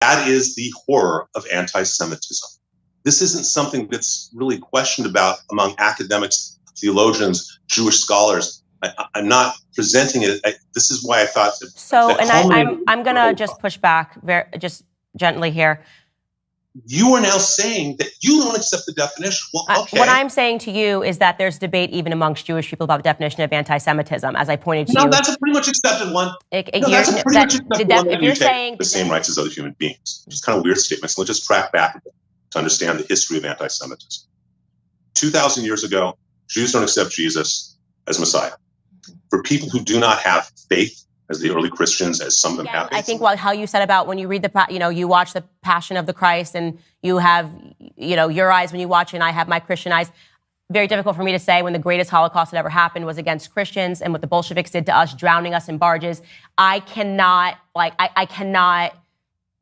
That is the horror of anti-Semitism. This isn't something that's really questioned about among academics, theologians, Jewish scholars. I'm not presenting it. This is why I thought that. So, and I'm going to just push back just gently here. You are now saying that you don't accept the definition. Well, okay. What I'm saying to you is that there's debate even amongst Jewish people about the definition of anti-Semitism, as I pointed to you. No, that's a pretty much accepted one. That's a pretty much accepted one. If you're saying the same rights as other human beings, which is kind of a weird statement. So let's just track back a bit to understand the history of anti-Semitism. 2,000 years ago, Jews don't accept Jesus as Messiah. For people who do not have faith, as the early Christians, as some of them have. I think how you said about when you read you watch the Passion of the Christ and you have, your eyes when you watch it and I have my Christian eyes. Very difficult for me to say when the greatest Holocaust that ever happened was against Christians and what the Bolsheviks did to us, drowning us in barges. I cannot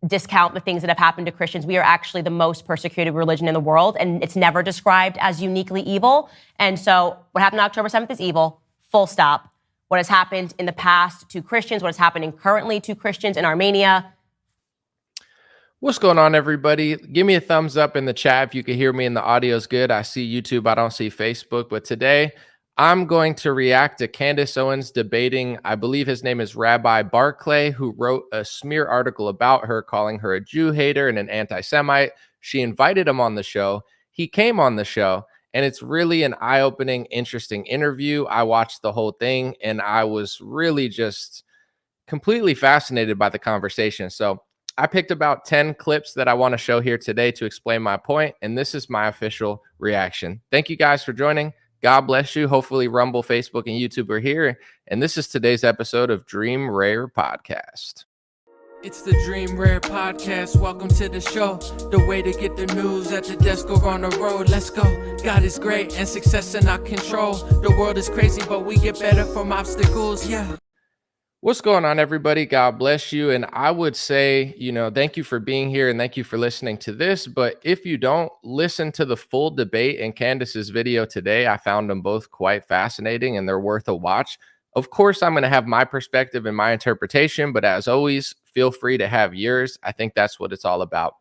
discount the things that have happened to Christians. We are actually the most persecuted religion in the world, and it's never described as uniquely evil. And so what happened on October 7th is evil, full stop. What has happened in the past to Christians, what is happening currently to Christians in Armenia. What's going on, everybody? Give me a thumbs up in the chat if you can hear me and the audio is good. I see YouTube, I don't see Facebook, but today I'm going to react to Candace Owens debating, I believe his name is Rabbi Barclay, who wrote a smear article about her, calling her a Jew hater and an anti-Semite. She invited him on the show. He came on the show. And it's really an eye-opening, interesting interview. I watched the whole thing, and I was really just completely fascinated by the conversation. So I picked about 10 clips that I want to show here today to explain my point, and this is my official reaction. Thank you guys for joining. God bless you. Hopefully Rumble, Facebook, and YouTube are here. And this is today's episode of Dream Rare Podcast. It's the Dream Rare Podcast. Welcome to the show. The way to get the news at the desk or on the road. Let's go. God is great and success in our control. The world is crazy, but we get better from obstacles. Yeah. What's going on, everybody? God bless you. And I would say, thank you for being here and thank you for listening to this. But if you don't listen to the full debate in Candace's video today, I found them both quite fascinating and they're worth a watch. Of course, I'm going to have my perspective and my interpretation, but as always, feel free to have yours. I think that's what it's all about.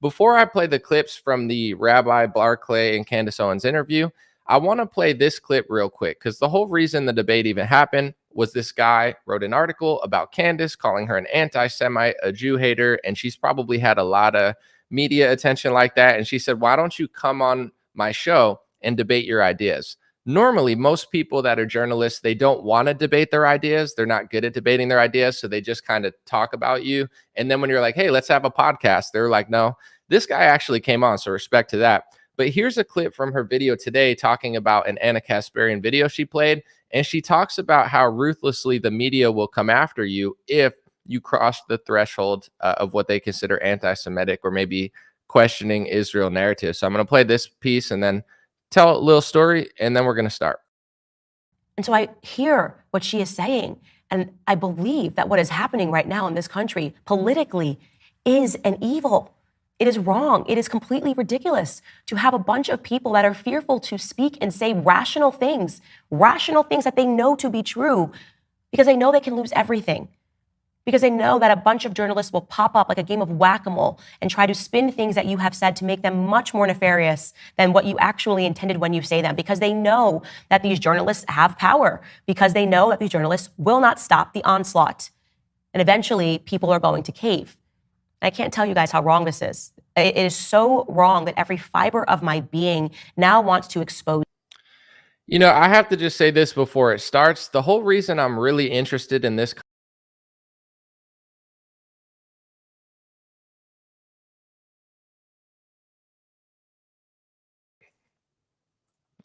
Before I play the clips from the Rabbi Barclay and Candace Owens interview, I want to play this clip real quick because the whole reason the debate even happened was this guy wrote an article about Candace, calling her an anti-Semite, a Jew hater, and she's probably had a lot of media attention like that. And she said, why don't you come on my show and debate your ideas? Normally, most people that are journalists, they don't want to debate their ideas. They're not good at debating their ideas. So they just kind of talk about you. And then when you're like, hey, let's have a podcast, they're like, no, this guy actually came on. So respect to that. But here's a clip from her video today talking about an Anna Kasparian video she played. And she talks about how ruthlessly the media will come after you if you cross the threshold of what they consider anti-Semitic or maybe questioning Israel narrative. So I'm going to play this piece and then tell a little story, and then we're going to start. And so I hear what she is saying, and I believe that what is happening right now in this country politically is an evil. It is wrong. It is completely ridiculous to have a bunch of people that are fearful to speak and say rational things that they know to be true because they know they can lose everything. Because they know that a bunch of journalists will pop up like a game of whack-a-mole and try to spin things that you have said to make them much more nefarious than what you actually intended when you say them. Because they know that these journalists have power. Because they know that these journalists will not stop the onslaught. And eventually, people are going to cave. And I can't tell you guys how wrong this is. It is so wrong that every fiber of my being now wants to expose. I have to just say this before it starts. The whole reason I'm really interested in this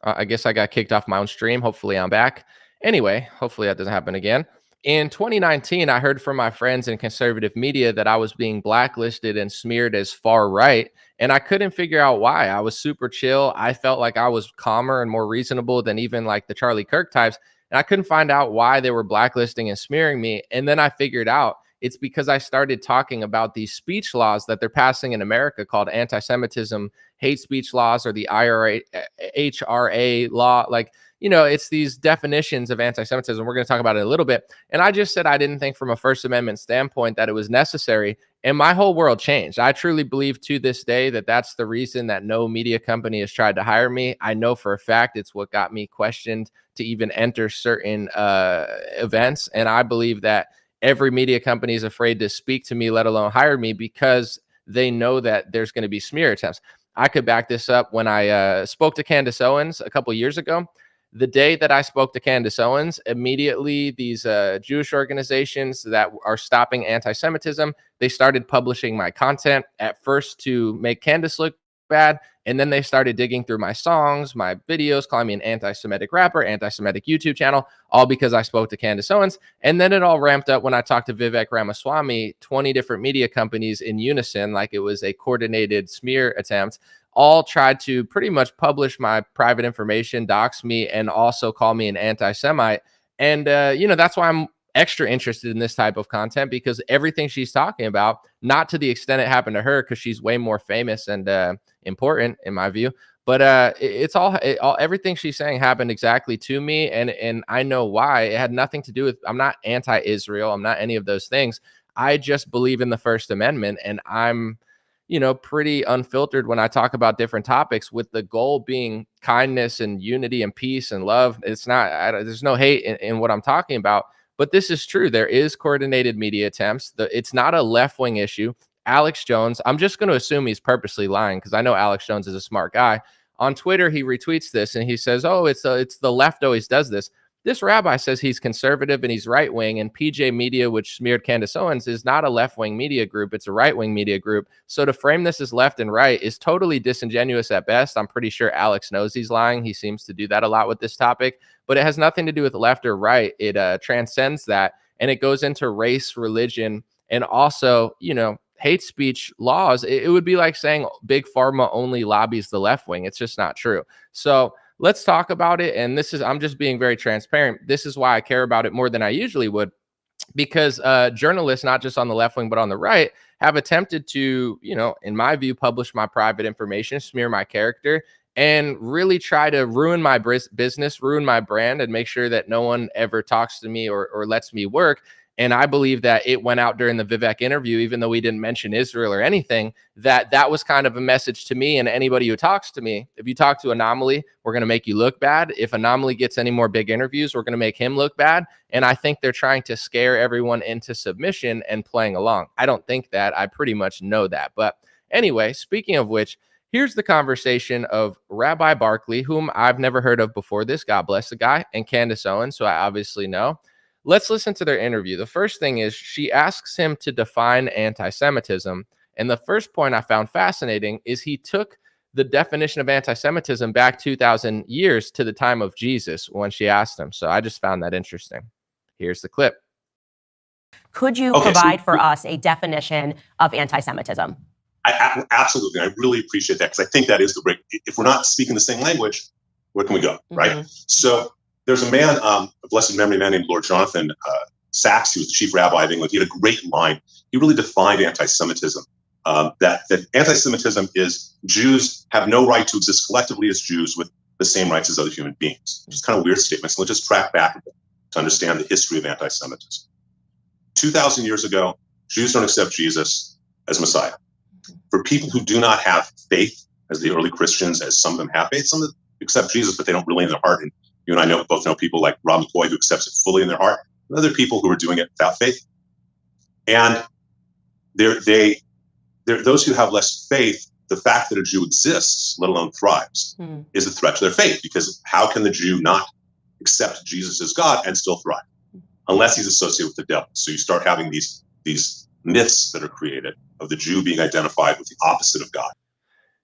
I guess I got kicked off my own stream. Hopefully I'm back. Anyway, hopefully that doesn't happen again. In 2019, I heard from my friends in conservative media that I was being blacklisted and smeared as far right, and I couldn't figure out why. I was super chill. I felt like I was calmer and more reasonable than even like the Charlie Kirk types, and I couldn't find out why they were blacklisting and smearing me. And then I figured out It's because I started talking about these speech laws that they're passing in America called anti-Semitism hate speech laws, or the HRA law. Like, you know, it's these definitions of anti-Semitism. We're going to talk about it a little bit. And I just said I didn't think from a First Amendment standpoint that it was necessary. And my whole world changed. I truly believe to this day that that's the reason that no media company has tried to hire me. I know for a fact it's what got me questioned to even enter certain events. And I believe that every media company is afraid to speak to me, let alone hire me, because they know that there's going to be smear attempts. I could back this up. When I spoke to Candace Owens a couple years ago, the day that I spoke to Candace Owens, immediately these Jewish organizations that are stopping anti-Semitism, they started publishing my content at first to make Candace look bad. And then they started digging through my songs, my videos, calling me an anti-Semitic rapper, anti-Semitic YouTube channel, all because I spoke to Candace Owens. And then it all ramped up when I talked to Vivek Ramaswamy. 20 different media companies in unison, like it was a coordinated smear attempt, all tried to pretty much publish my private information, dox me, and also call me an anti-Semite. And, you know, that's why I'm extra interested in this type of content, because everything she's talking about, not to the extent it happened to her, because she's way more famous and important in my view, but it's all everything she's saying happened exactly to me. And I know why. It had nothing to do with, I'm not anti-Israel. I'm not any of those things. I just believe in the First Amendment, and I'm, you know, pretty unfiltered when I talk about different topics, with the goal being kindness and unity and peace and love. It's not, there's no hate in what I'm talking about, but this is true. There is coordinated media attempts. It's not a left-wing issue. Alex Jones, I'm just going to assume he's purposely lying, because I know Alex Jones is a smart guy. On Twitter, he retweets this and he says, oh, it's the left always does this. This rabbi says he's conservative and he's right-wing, and PJ Media, which smeared Candace Owens, is not a left-wing media group. It's a right-wing media group. So to frame this as left and right is totally disingenuous at best. I'm pretty sure Alex knows he's lying. He seems to do that a lot with this topic, but it has nothing to do with left or right. It transcends that, and it goes into race, religion, and also, you know, hate speech laws. It would be like saying Big Pharma only lobbies the left wing. It's just not true. So let's talk about it. And I'm just being very transparent. This is why I care about it more than I usually would, because journalists, not just on the left wing, but on the right, have attempted to, you know, in my view, publish my private information, smear my character, and really try to ruin my business, ruin my brand, and make sure that no one ever talks to me or lets me work. And I believe that it went out during the Vivek interview, even though we didn't mention Israel or anything, that was kind of a message to me and anybody who talks to me. If you talk to Anomaly, we're going to make you look bad. If Anomaly gets any more big interviews, we're going to make him look bad. And I think they're trying to scare everyone into submission and playing along. I don't think that. I pretty much know that. But anyway, speaking of which, here's the conversation of Rabbi Barkley, whom I've never heard of before this, God bless the guy, and Candace Owens, so I obviously know. Let's listen to their interview. The first thing is she asks him to define anti-Semitism. And the first point I found fascinating is he took the definition of anti-Semitism back 2,000 years to the time of Jesus when she asked him. So I just found that interesting. Here's the clip. Could you provide for us a definition of anti-Semitism? Absolutely. I really appreciate that, because I think that is the break. If we're not speaking the same language, where can we go, right? So there's a man, a blessed memory man named Lord Jonathan Sachs, who was the chief rabbi of England. He had a great line. He really defined anti-Semitism. That anti-Semitism is Jews have no right to exist collectively as Jews with the same rights as other human beings. Which is kind of a weird statement. So let's just track back a bit to understand the history of anti-Semitism. 2,000 years ago, Jews don't accept Jesus as Messiah. For people who do not have faith, as the early Christians, as some of them have faith, some of them accept Jesus, but they don't really in their heart. And you and I both know people like Rob McCoy who accepts it fully in their heart, and other people who are doing it without faith. And those who have less faith, the fact that a Jew exists, let alone thrives, is a threat to their faith, because how can the Jew not accept Jesus as God and still thrive? Unless he's associated with the devil. So you start having these myths that are created of the Jew being identified with the opposite of God.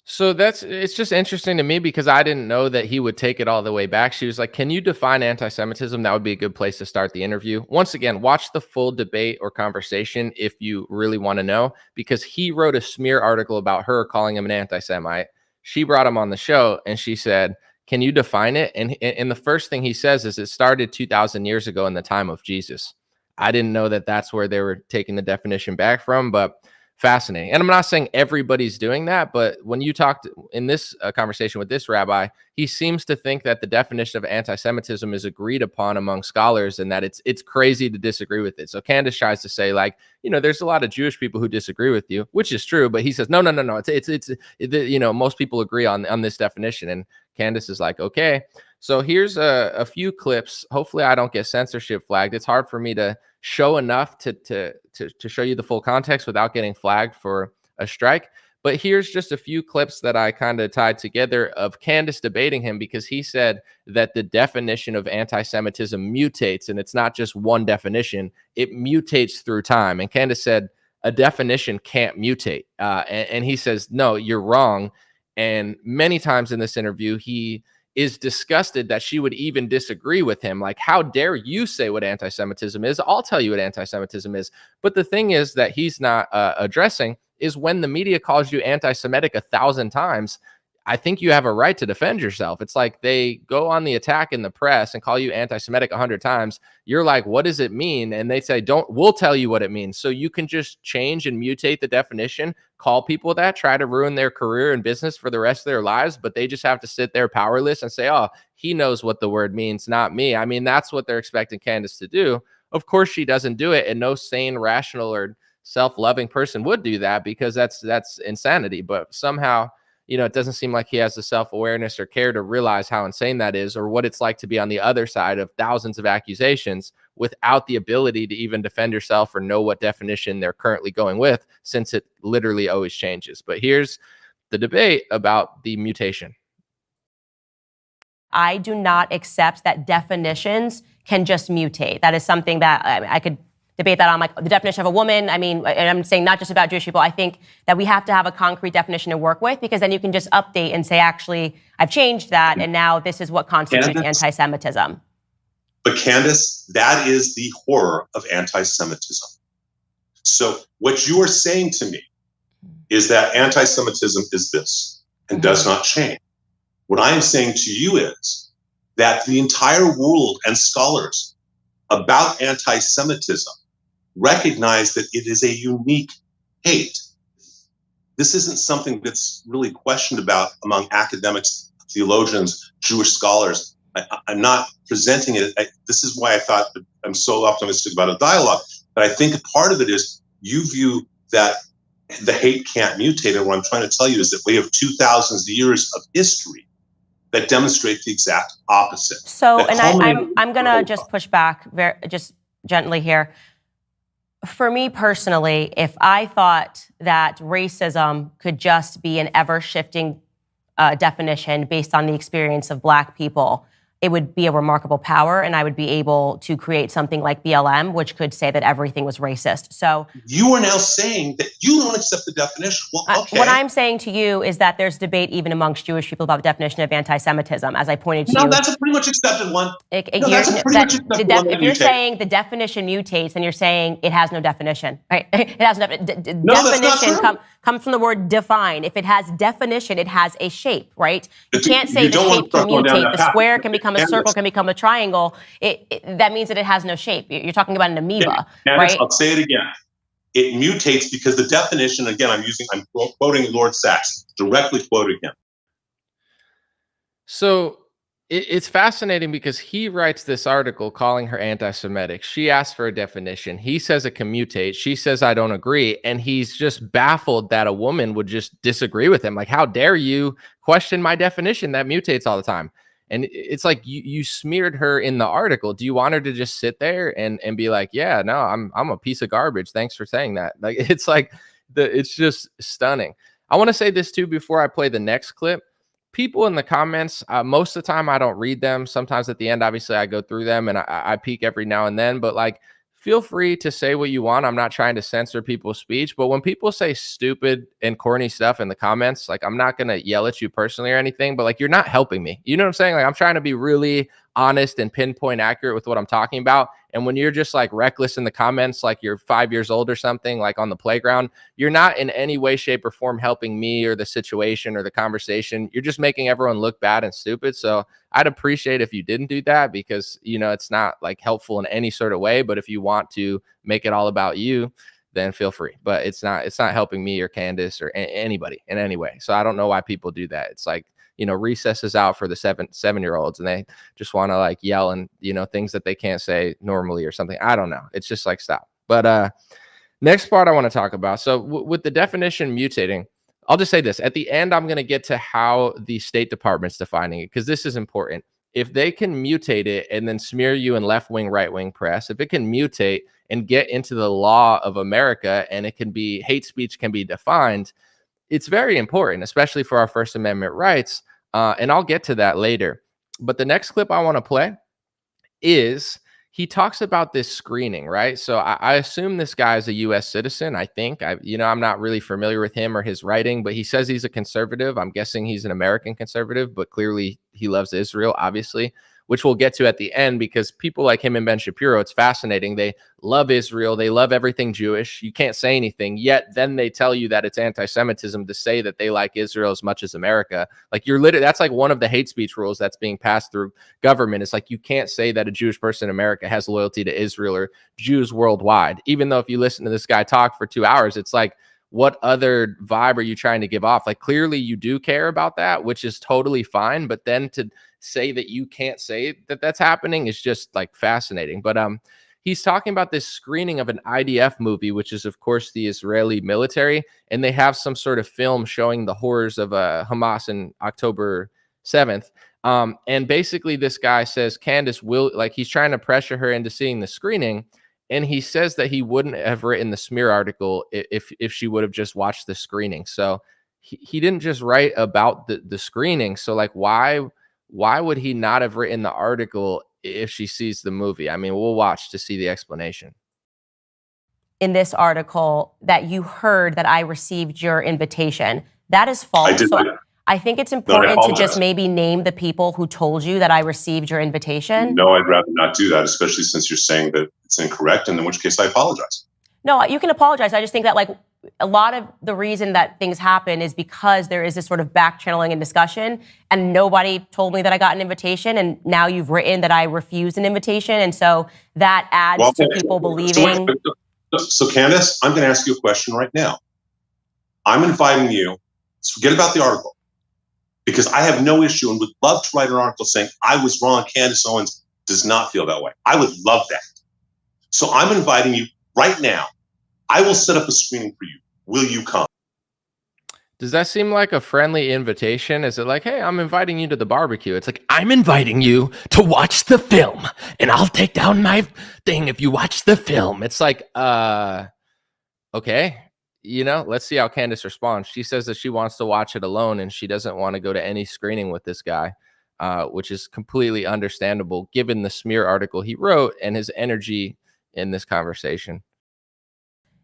So it's just interesting to me, because I didn't know that he would take it all the way back. She was like, can you define anti-Semitism? That would be a good place to start the interview. Once again, watch the full debate or conversation if you really want to know, because he wrote a smear article about her, calling him an anti-Semite. She brought him on the show and she said, can you define it? And the first thing he says is it started 2,000 years ago in the time of Jesus. I didn't know that that's where they were taking the definition back from, but fascinating. And I'm not saying everybody's doing that, but when you talked in this conversation with this rabbi, he seems to think that the definition of anti-Semitism is agreed upon among scholars and that it's crazy to disagree with it. So Candace tries to say, like, you know, there's a lot of Jewish people who disagree with you, which is true, but he says, no. It's you know, most people agree on this definition. And Candace is like, okay. So here's a few clips. Hopefully I don't get censorship flagged. It's hard for me to show enough to show you the full context without getting flagged for a strike. But here's just a few clips that I kind of tied together of Candace debating him, because he said that the definition of anti-Semitism mutates, and it's not just one definition, it mutates through time. And Candace said a definition can't mutate. And he says, no, you're wrong. And many times in this interview, he is disgusted that she would even disagree with him. Like, how dare you say what anti-Semitism is? I'll tell you what anti-Semitism is. But the thing is that he's not addressing is when the media calls you anti-Semitic 1,000 times, I think you have a right to defend yourself. It's like they go on the attack in the press and call you anti-Semitic 100 times. You're like, what does it mean? And they say, we'll tell you what it means. So you can just change and mutate the definition, call people that, try to ruin their career and business for the rest of their lives, but they just have to sit there powerless and say, oh, he knows what the word means, not me. I mean, that's what they're expecting Candace to do. Of course, she doesn't do it, and no sane, rational, or self-loving person would do that, because that's insanity. But somehow, you know, it doesn't seem like he has the self-awareness or care to realize how insane that is, or what it's like to be on the other side of thousands of accusations without the ability to even defend yourself or know what definition they're currently going with, since it literally always changes. But here's the debate about the mutation. I do not accept that definitions can just mutate. That is something that I could debate that on, like, the definition of a woman. I mean, and I'm saying not just about Jewish people. I think that we have to have a concrete definition to work with, because then you can just update and say, actually, I've changed that, and now this is what constitutes anti-Semitism. But Candace, that is the horror of anti-Semitism. So what you are saying to me is that anti-Semitism is this and does not change. What I am saying to you is that the entire world and scholars about anti-Semitism recognize that it is a unique hate. This isn't something that's really questioned about among academics, theologians, Jewish scholars. I'm not presenting it. This is why I thought that I'm so optimistic about a dialogue. But I think part of it is you view that the hate can't mutate. And what I'm trying to tell you is that we have 2,000 years of history that demonstrate the exact opposite. So, and I'm going to just push back just gently here. For me personally, if I thought that racism could just be an ever-shifting definition based on the experience of Black people, it would be a remarkable power, and I would be able to create something like BLM, which could say that everything was racist. So you are now saying that you don't accept the definition. Well, okay. What I'm saying to you is that there's debate even amongst Jewish people about the definition of anti-Semitism, as I pointed to you. No, that's a pretty much accepted one. If you're saying the definition mutates, then you're saying it has no definition, right? It has no definition. Comes from the word define. If it has definition, it has a shape, right? You can't say the shape can mutate. The square can become a circle, can become a triangle. That means that it has no shape. You're talking about an amoeba, right? I'll say it again. It mutates because the definition, again, I'm quoting Lord Sachs, directly quoting him. So it's fascinating because he writes this article calling her anti-Semitic. She asks for a definition. He says it can mutate. She says, I don't agree. And he's just baffled that a woman would just disagree with him. Like, how dare you question my definition that mutates all the time? And it's like you smeared her in the article. Do you want her to just sit there and be like, yeah, no, I'm a piece of garbage. Thanks for saying that. Like, it's just stunning. I want to say this too before I play the next clip. People in the comments, most of the time I don't read them. Sometimes at the end, obviously I go through them and I peek every now and then, but like, feel free to say what you want. I'm not trying to censor people's speech, but when people say stupid and corny stuff in the comments, like, I'm not going to yell at you personally or anything, but like, you're not helping me. You know what I'm saying? Like, I'm trying to be really honest and pinpoint accurate with what I'm talking about. And when you're just like reckless in the comments, like you're 5 years old or something, like on the playground, you're not in any way, shape, or form helping me or the situation or the conversation. You're just making everyone look bad and stupid. So I'd appreciate if you didn't do that, because, you know, it's not like helpful in any sort of way. But if you want to make it all about you, then feel free. But it's not helping me or Candace or anybody in any way. So I don't know why people do that. It's like, you know, recess is out for the 7-year-olds and they just want to like yell and, you know, things that they can't say normally or something. I don't know. It's just like, stop. But next part I want to talk about. So with the definition mutating, I'll just say this. At the end, I'm going to get to how the State Department's defining it, because this is important. If they can mutate it and then smear you in left-wing, right-wing press, if it can mutate and get into the law of America and it can be, hate speech can be defined, it's very important, especially for our First Amendment rights. And I'll get to that later. But the next clip I want to play is, he talks about this screening, right? So I assume this guy is a U.S. citizen. I think, I'm not really familiar with him or his writing, but he says he's a conservative. I'm guessing he's an American conservative, but clearly he loves Israel, obviously, which we'll get to at the end, because people like him and Ben Shapiro, it's fascinating. They love Israel. They love everything Jewish. You can't say anything, yet then they tell you that it's anti-Semitism to say that they like Israel as much as America. Like, you're literally, that's like one of the hate speech rules that's being passed through government. It's like, you can't say that a Jewish person in America has loyalty to Israel or Jews worldwide. Even though if you listen to this guy talk for 2 hours, it's like, what other vibe are you trying to give off? Like, clearly you do care about that, which is totally fine. But then to say that you can't say that that's happening is just like fascinating. But he's talking about this screening of an IDF movie, which is, of course, the Israeli military. And they have some sort of film showing the horrors of Hamas in October 7th. And basically this guy says Candace will, like, he's trying to pressure her into seeing the screening. And he says that he wouldn't have written the smear article if she would have just watched the screening. So he didn't just write about the screening. So like, why would he not have written the article if she sees the movie? I mean, we'll watch to see the explanation. In this article that you heard that I received your invitation. That is false. I think it's important to just maybe name the people who told you that I received your invitation. No, I'd rather not do that, especially since you're saying that it's incorrect, and in which case I apologize. No, you can apologize. I just think that, like, a lot of the reason that things happen is because there is this sort of back channeling and discussion, and nobody told me that I got an invitation, and now you've written that I refused an invitation, and so that adds to people believing. So Candace, I'm going to ask you a question right now. I'm inviting you. Forget about the article, because I have no issue and would love to write an article saying I was wrong. Candace Owens does not feel that way. I would love that. So I'm inviting you right now. I will set up a screening for you. Will you come? Does that seem like a friendly invitation? Is it like, hey, I'm inviting you to the barbecue? It's like, I'm inviting you to watch the film, and I'll take down my thing if you watch the film. It's like, okay. You know, let's see how Candace responds. She says that she wants to watch it alone and she doesn't want to go to any screening with this guy, which is completely understandable given the smear article he wrote and his energy in this conversation.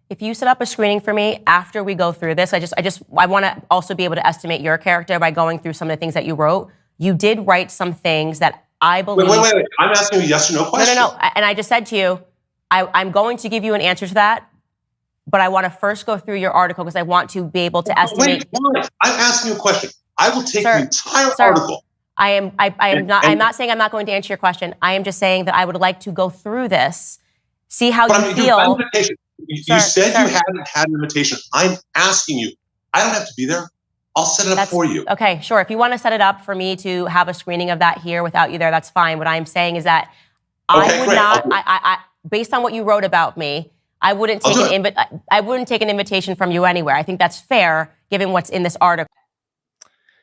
If you set up a screening for me after we go through this, I want to also be able to estimate your character by going through some of the things that you wrote. You did write some things that I believe. Wait. I'm asking you a yes or no question. No. And I just said to you, I'm going to give you an answer to that. But I want to first go through your article because I want to be able to estimate. Wait. I'm asking you a question. I will take the entire article. I'm not saying I'm not going to answer your question. I am just saying that I would like to go through this, see how you feel. You said you hadn't had an invitation. I'm asking you. I don't have to be there. I'll set it up for you. Okay, sure. If you want to set it up for me to have a screening of that here without you there, that's fine. What I'm saying is that I would not, based on what you wrote about me, I wouldn't take an invitation from you anywhere. I think that's fair, given what's in this article.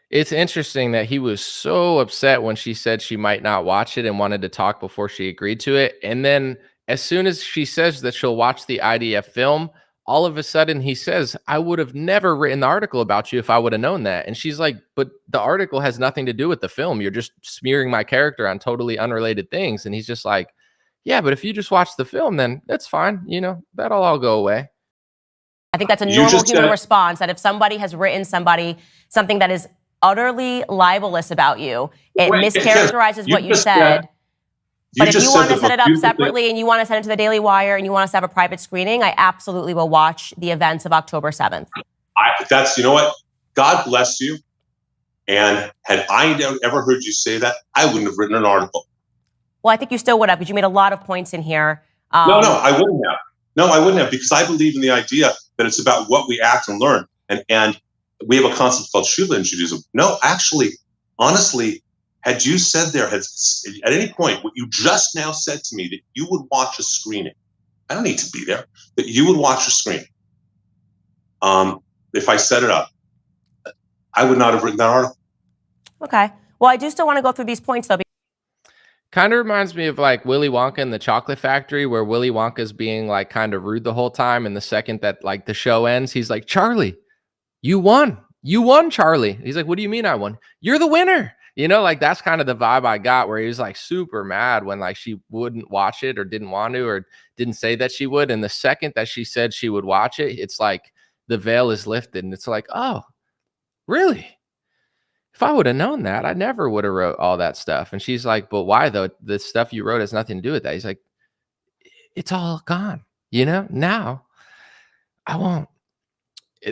It's interesting that he was so upset when she said she might not watch it and wanted to talk before she agreed to it. And then as soon as she says that she'll watch the IDF film, all of a sudden he says, I would have never written the article about you if I would have known that. And she's like, but the article has nothing to do with the film. You're just smearing my character on totally unrelated things. And he's just like, yeah, but if you just watch the film, then that's fine. You know, that'll all go away. I think that's a normal human response, that if somebody has written something that is utterly libelous about you, it mischaracterizes what you said. But if you want to set it up separately and you want to send it to the Daily Wire and you want us to have a private screening, I absolutely will watch the events of October 7th. You know what? God bless you. And had I ever heard you say that, I wouldn't have written an article. Well, I think you still would have, because you made a lot of points in here. No, I wouldn't have. No, I wouldn't have, because I believe in the idea that it's about what we act and learn. And we have a concept called Shuva in Judaism. No, actually, honestly, had you said there, at any point, what you just now said to me, that you would watch a screening, I don't need to be there, that you would watch a screening. If I set it up, I would not have written that article. Okay. Well, I do still want to go through these points, though. Kind of reminds me of like Willy Wonka and the Chocolate Factory, where Willy Wonka's being like kind of rude the whole time. And the second that like the show ends, he's like, Charlie, you won. You won, Charlie. He's like, what do you mean I won? You're the winner. You know, like that's kind of the vibe I got, where he was like super mad when like she wouldn't watch it or didn't want to or didn't say that she would. And the second that she said she would watch it, it's like the veil is lifted. And it's like, oh, really? If I would have known that, I never would have wrote all that stuff. And she's like, but why though? The stuff you wrote has nothing to do with that. He's like, it's all gone, you know, now I won't.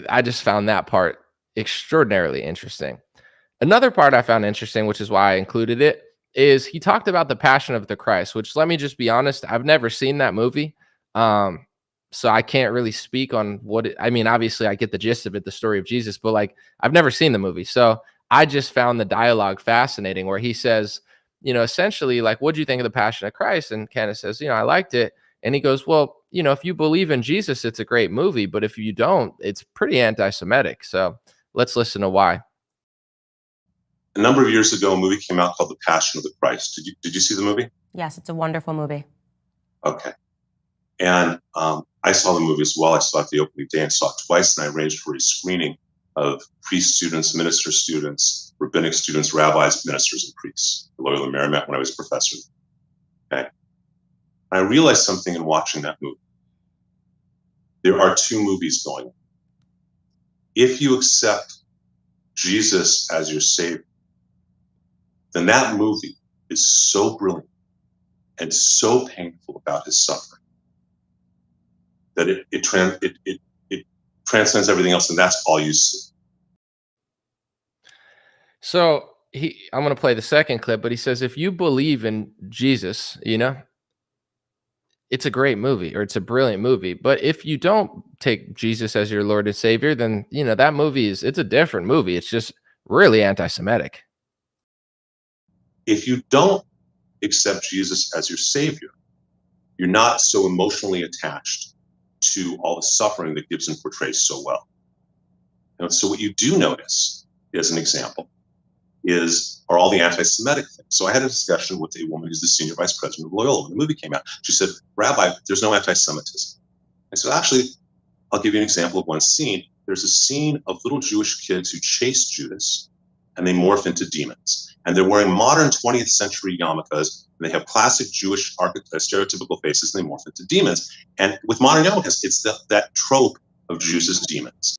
I just found that part extraordinarily interesting. Another part I found interesting, which is why I included it, is he talked about the Passion of the Christ, which, let me just be honest, I've never seen that movie. So I can't really speak on what I mean, obviously I get the gist of it, the story of Jesus, but like I've never seen the movie. So I just found the dialogue fascinating, where he says, you know, essentially like, what do you think of the Passion of Christ? And Candace says, you know, I liked it. And he goes, well, you know, if you believe in Jesus, it's a great movie, but if you don't, it's pretty anti-Semitic. So let's listen to why. A number of years ago, a movie came out called The Passion of the Christ. Did you see the movie? Yes, it's a wonderful movie. Okay. And I saw the movie as well. I saw it the opening day and saw it twice, and I arranged for a screening of priest students, minister students, rabbinic students, rabbis, ministers, and priests at Loyola Marymount when I was a professor. Okay. I realized something in watching that movie. There are two movies going on. If you accept Jesus as your Savior, then that movie is so brilliant and so painful about his suffering that it transcends everything else, and that's all you see. So I'm going to play the second clip, but he says, if you believe in Jesus, you know, it's a great movie, or it's a brilliant movie. But if you don't take Jesus as your Lord and Savior, then, you know, that movie it's a different movie. It's just really anti-Semitic. If you don't accept Jesus as your Savior, you're not so emotionally attached to all the suffering that Gibson portrays so well. And so what you do notice, as an example, are all the anti-Semitic things. So I had a discussion with a woman who's the senior vice president of Loyola when the movie came out. She said, Rabbi, there's no anti-Semitism. I said, actually, I'll give you an example of one scene. There's a scene of little Jewish kids who chase Judas, and they morph into demons. And they're wearing modern 20th century yarmulkes, and they have classic Jewish stereotypical faces, and they morph into demons. And with modern yarmulkes, it's that trope of Jews as demons.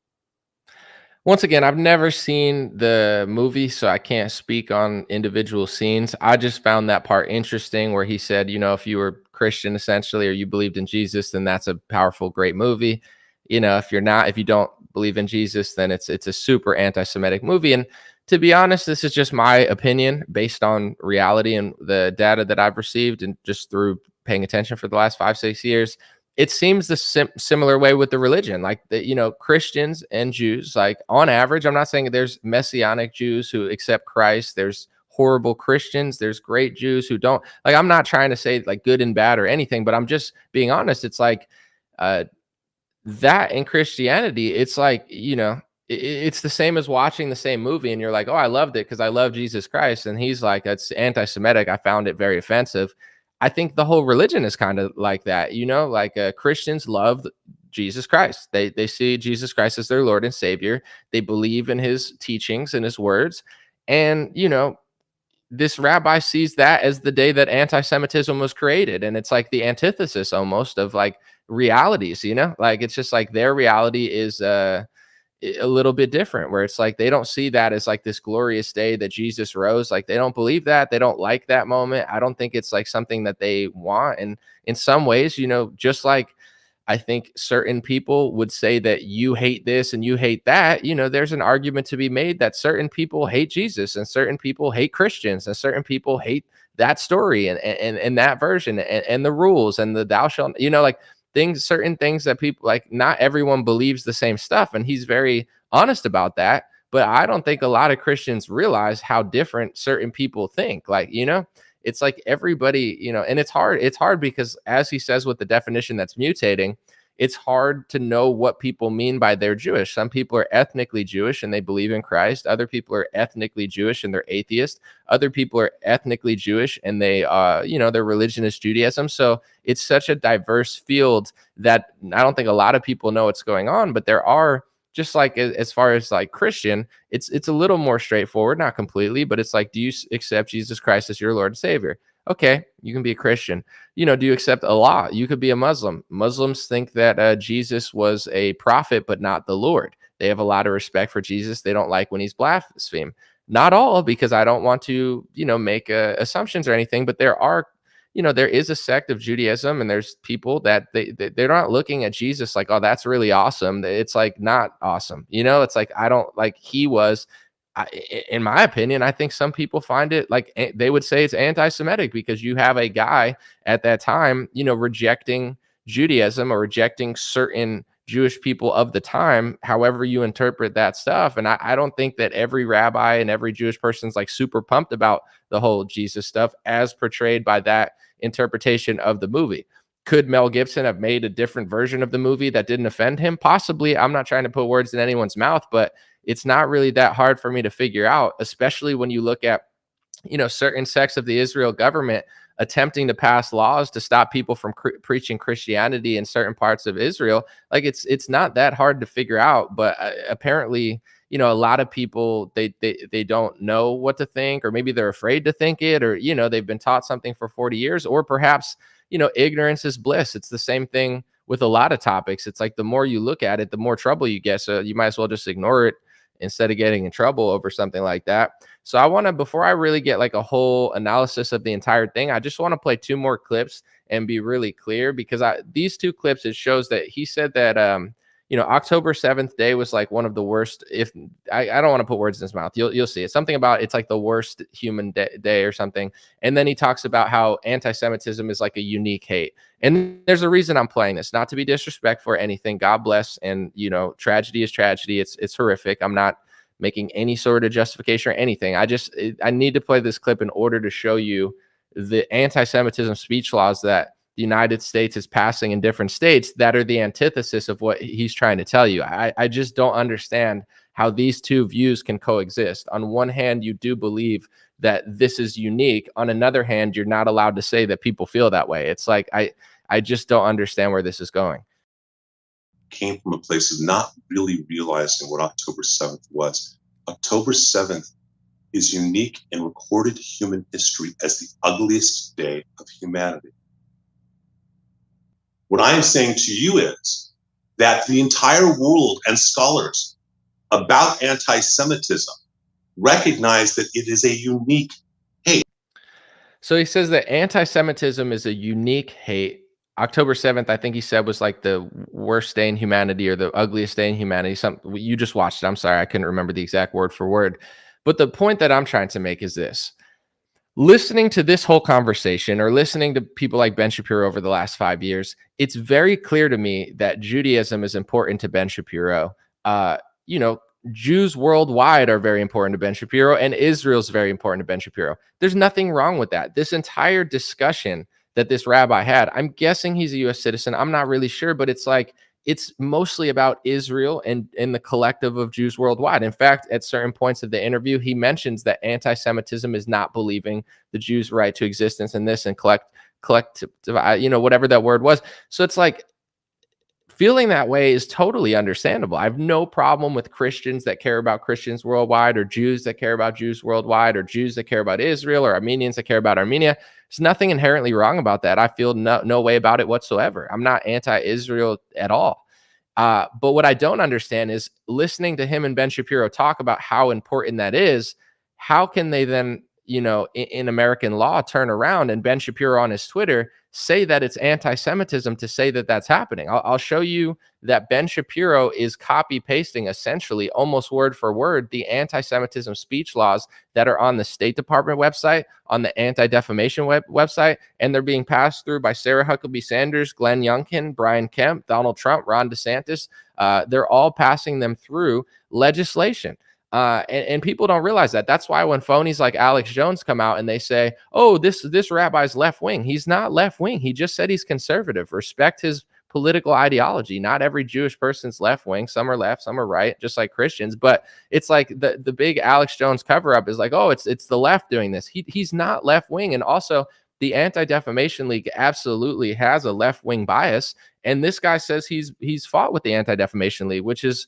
Once again, I've never seen the movie, so I can't speak on individual scenes. I just found that part interesting, where he said, you know, if you were Christian essentially, or you believed in Jesus, then that's a powerful, great movie. You know, if you don't believe in Jesus, then it's a super anti-Semitic movie. And to be honest, this is just my opinion based on reality and the data that I've received, and just through paying attention for the last 5-6 years. It seems the similar way with the religion, like you know, Christians and Jews, like on average, I'm not saying there's messianic Jews who accept Christ. There's horrible Christians. There's great Jews who don't. Like, I'm not trying to say like good and bad or anything, but I'm just being honest. It's like that in Christianity, it's like, you know, it's the same as watching the same movie and you're like, oh, I loved it because I love Jesus Christ. And he's like, that's anti-Semitic. I found it very offensive. I think the whole religion is kind of like that, you know, like Christians love Jesus Christ. They see Jesus Christ as their Lord and Savior. They believe in his teachings and his words. And, you know, this rabbi sees that as the day that anti-Semitism was created. And it's like the antithesis almost of like realities, you know, like it's just like their reality is a little bit different, where it's like they don't see that as like this glorious day that Jesus rose. Like they don't believe that. They don't like that moment. I don't think it's like something that they want. And in some ways, you know, just like I think certain people would say that you hate this and you hate that, you know, there's an argument to be made that certain people hate Jesus and certain people hate Christians and certain people hate that story and that version and the rules and the thou shalt, you know, like certain things that people like, not everyone believes the same stuff. And he's very honest about that. But I don't think a lot of Christians realize how different certain people think. Like, you know, it's like everybody, you know, and it's hard because as he says with the definition that's mutating, it's hard to know what people mean by they're Jewish. Some people are ethnically Jewish and they believe in Christ. Other people are ethnically Jewish and they're atheist. Other people are ethnically Jewish and they, you know, their religion is Judaism. So it's such a diverse field that I don't think a lot of people know what's going on, but there are, just like as far as like Christian, it's a little more straightforward, not completely, but it's like, do you accept Jesus Christ as your Lord and Savior? Okay, you can be a Christian. You know, do you accept Allah? You could be a Muslim. Muslims think that Jesus was a prophet, but not the Lord. They have a lot of respect for Jesus. They don't like when he's blasphemed. Not all, because I don't want to, you know, make assumptions or anything, but there are, you know, there is a sect of Judaism and there's people that they're not looking at Jesus like, oh, that's really awesome. It's like not awesome. You know, it's like, I don't like he was, in my opinion, I think some people find it like they would say it's anti-Semitic because you have a guy at that time, you know, rejecting Judaism or rejecting certain Jewish people of the time, however you interpret that stuff. And I don't think that every rabbi and every Jewish person's like super pumped about the whole Jesus stuff as portrayed by that interpretation of the movie. Could Mel Gibson have made a different version of the movie that didn't offend him? Possibly. I'm not trying to put words in anyone's mouth, but it's not really that hard for me to figure out, especially when you look at, you know, certain sects of the Israel government attempting to pass laws to stop people from preaching Christianity in certain parts of Israel. Like it's not that hard to figure out, but apparently, you know, a lot of people, they don't know what to think, or maybe they're afraid to think it, or, you know, they've been taught something for 40 years, or perhaps, you know, ignorance is bliss. It's the same thing with a lot of topics. It's like the more you look at it, the more trouble you get. So you might as well just ignore it instead of getting in trouble over something like that. So I want to, before I really get like a whole analysis of the entire thing, I just want to play two more clips and be really clear, because these two clips, it shows that he said that, you know, October 7th day was like one of the worst, if I don't want to put words in his mouth. You'll see it. Something about it's like the worst human day or something. And then he talks about how anti-Semitism is like a unique hate. And there's a reason I'm playing this, not to be disrespectful or anything. God bless. And, you know, tragedy is tragedy. It's horrific. I'm not making any sort of justification or anything. I need to play this clip in order to show you the anti-Semitism speech laws that the United States is passing in different states that are the antithesis of what he's trying to tell you. I just don't understand how these two views can coexist. On one hand, you do believe that this is unique. On another hand, you're not allowed to say that people feel that way. It's like, I just don't understand where this is going. Came from a place of not really realizing what October 7th was. October 7th is unique in recorded human history as the ugliest day of humanity. What I am saying to you is that the entire world and scholars about anti-Semitism recognize that it is a unique hate. So he says that anti-Semitism is a unique hate. October 7th, I think he said, was like the worst day in humanity or the ugliest day in humanity. You just watched it. I'm sorry, I couldn't remember the exact word for word. But the point that I'm trying to make is this. Listening to this whole conversation, or listening to people like Ben Shapiro over the last 5 years, it's very clear to me that Judaism is important to Ben Shapiro. You know, Jews worldwide are very important to Ben Shapiro, and Israel's very important to Ben Shapiro. There's nothing wrong with that. This entire discussion that this rabbi had, I'm guessing he's a U.S. citizen. I'm not really sure, but it's like, it's mostly about Israel and the collective of Jews worldwide. In fact, at certain points of the interview, he mentions that anti-Semitism is not believing the Jews' right to existence in this and collective, you know, whatever that word was. So it's like, feeling that way is totally understandable. I have no problem with Christians that care about Christians worldwide, or Jews that care about Jews worldwide, or Jews that care about Israel, or Armenians that care about Armenia. There's nothing inherently wrong about that. I feel no way about it whatsoever. I'm not anti-Israel at all. But what I don't understand is listening to him and Ben Shapiro talk about how important that is. How can they then, in American law, turn around and Ben Shapiro on his Twitter say that it's anti-Semitism to say that that's happening? I'll show you that Ben Shapiro is copy pasting essentially almost word for word the anti-Semitism speech laws that are on the State Department website, on the anti-defamation website, and they're being passed through by Sarah Huckabee Sanders, Glenn Youngkin, Brian Kemp, Donald Trump, Ron DeSantis. They're all passing them through legislation. And people don't realize that. That's why when phonies like Alex Jones come out and they say, oh, this rabbi's left wing, he's not left wing. He just said he's conservative. Respect his political ideology. Not every Jewish person's left wing. Some are left, some are right, just like Christians. But it's like the big Alex Jones cover up is like, oh, it's the left doing this. He's not left wing. And also, the Anti-Defamation League absolutely has a left wing bias. And this guy says he's fought with the Anti-Defamation League, which is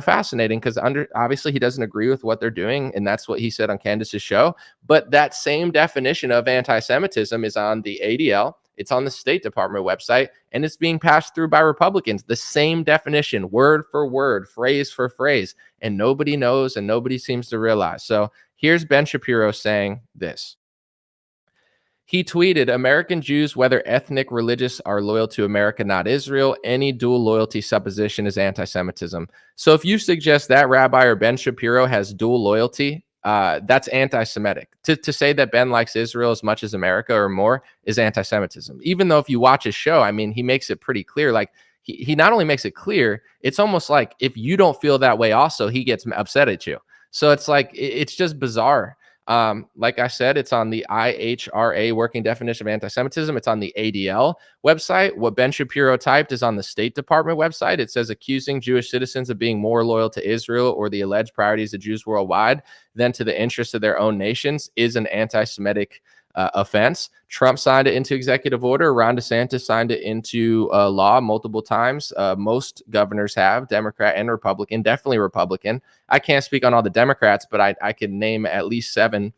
fascinating, because obviously he doesn't agree with what they're doing, and that's what he said on Candace's show. But that same definition of anti-Semitism is on the ADL, it's on the State Department website, and it's being passed through by Republicans. The same definition, word for word, phrase for phrase, and nobody knows and nobody seems to realize. So here's Ben Shapiro saying this. He tweeted, American Jews, whether ethnic, religious, are loyal to America, not Israel. Any dual loyalty supposition is anti-Semitism. So if you suggest that Rabbi or Ben Shapiro has dual loyalty, that's anti-Semitic. To say that Ben likes Israel as much as America or more is anti-Semitism. Even though if you watch his show, I mean, he makes it pretty clear. Like he not only makes it clear, it's almost like if you don't feel that way also, he gets upset at you. So it's like, it's just bizarre. Like I said, it's on the IHRA working definition of anti-Semitism. It's on the ADL website. What Ben Shapiro typed is on the State Department website. It says accusing Jewish citizens of being more loyal to Israel or the alleged priorities of Jews worldwide than to the interests of their own nations is an anti-Semitic offense. Trump signed it into executive order. Ron DeSantis signed it into law multiple times. Most governors have, Democrat and Republican, definitely Republican. I can't speak on all the Democrats, but I can name at least 7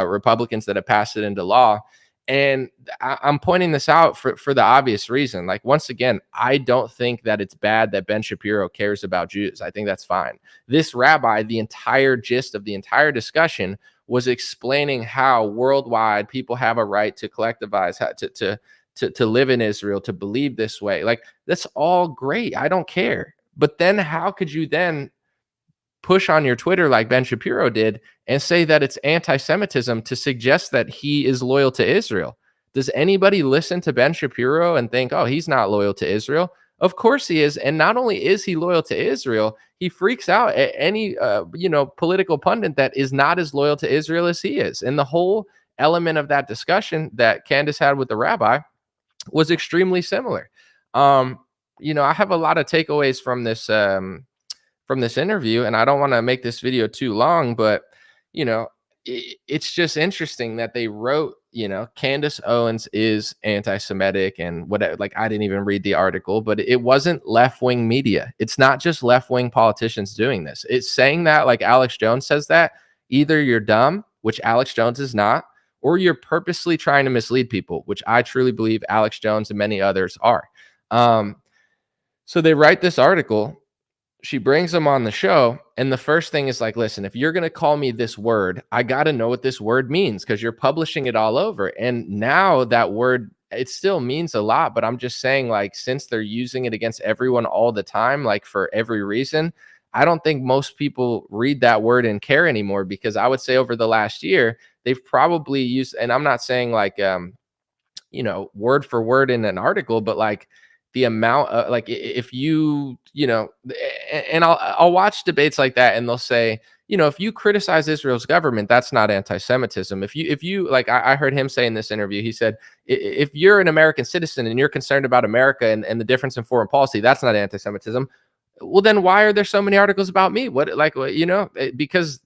Republicans that have passed it into law. And I'm pointing this out for the obvious reason. Like, once again, I don't think that it's bad that Ben Shapiro cares about Jews. I think that's fine. This rabbi, the entire gist of the entire discussion was explaining how worldwide people have a right to collectivize, to live in Israel, to believe this way. Like, that's all great. I don't care. But then how could you then push on your Twitter like Ben Shapiro did and say that it's anti-Semitism to suggest that he is loyal to Israel? Does anybody listen to Ben Shapiro and think, oh, he's not loyal to Israel? Of course he is. And not only is he loyal to Israel, he freaks out at any, political pundit that is not as loyal to Israel as he is. And the whole element of that discussion that Candace had with the rabbi was extremely similar. I have a lot of takeaways from this interview, and I don't want to make this video too long, but, it's just interesting that they wrote, Candace Owens is anti-Semitic and whatever. Like, I didn't even read the article, but it wasn't left-wing media. It's not just left-wing politicians doing this. It's saying that, like Alex Jones says, that either you're dumb, which Alex Jones is not, or you're purposely trying to mislead people, which I truly believe Alex Jones and many others are. So they write this article. She brings them on the show, and the first thing is like, listen, if you're going to call me this word, I got to know what this word means, because you're publishing it all over. And now that word, it still means a lot, but I'm just saying, like, since they're using it against everyone all the time, like for every reason, I don't think most people read that word and care anymore, because I would say over the last year, they've probably used, and I'm not saying like, word for word in an article, but like, the amount of, like, if you, and I'll watch debates like that, and they'll say, if you criticize Israel's government, that's not anti-Semitism. If you like, I heard him say in this interview, he said, if you're an American citizen and you're concerned about America and the difference in foreign policy, that's not anti-Semitism. Well, then why are there so many articles about me? Because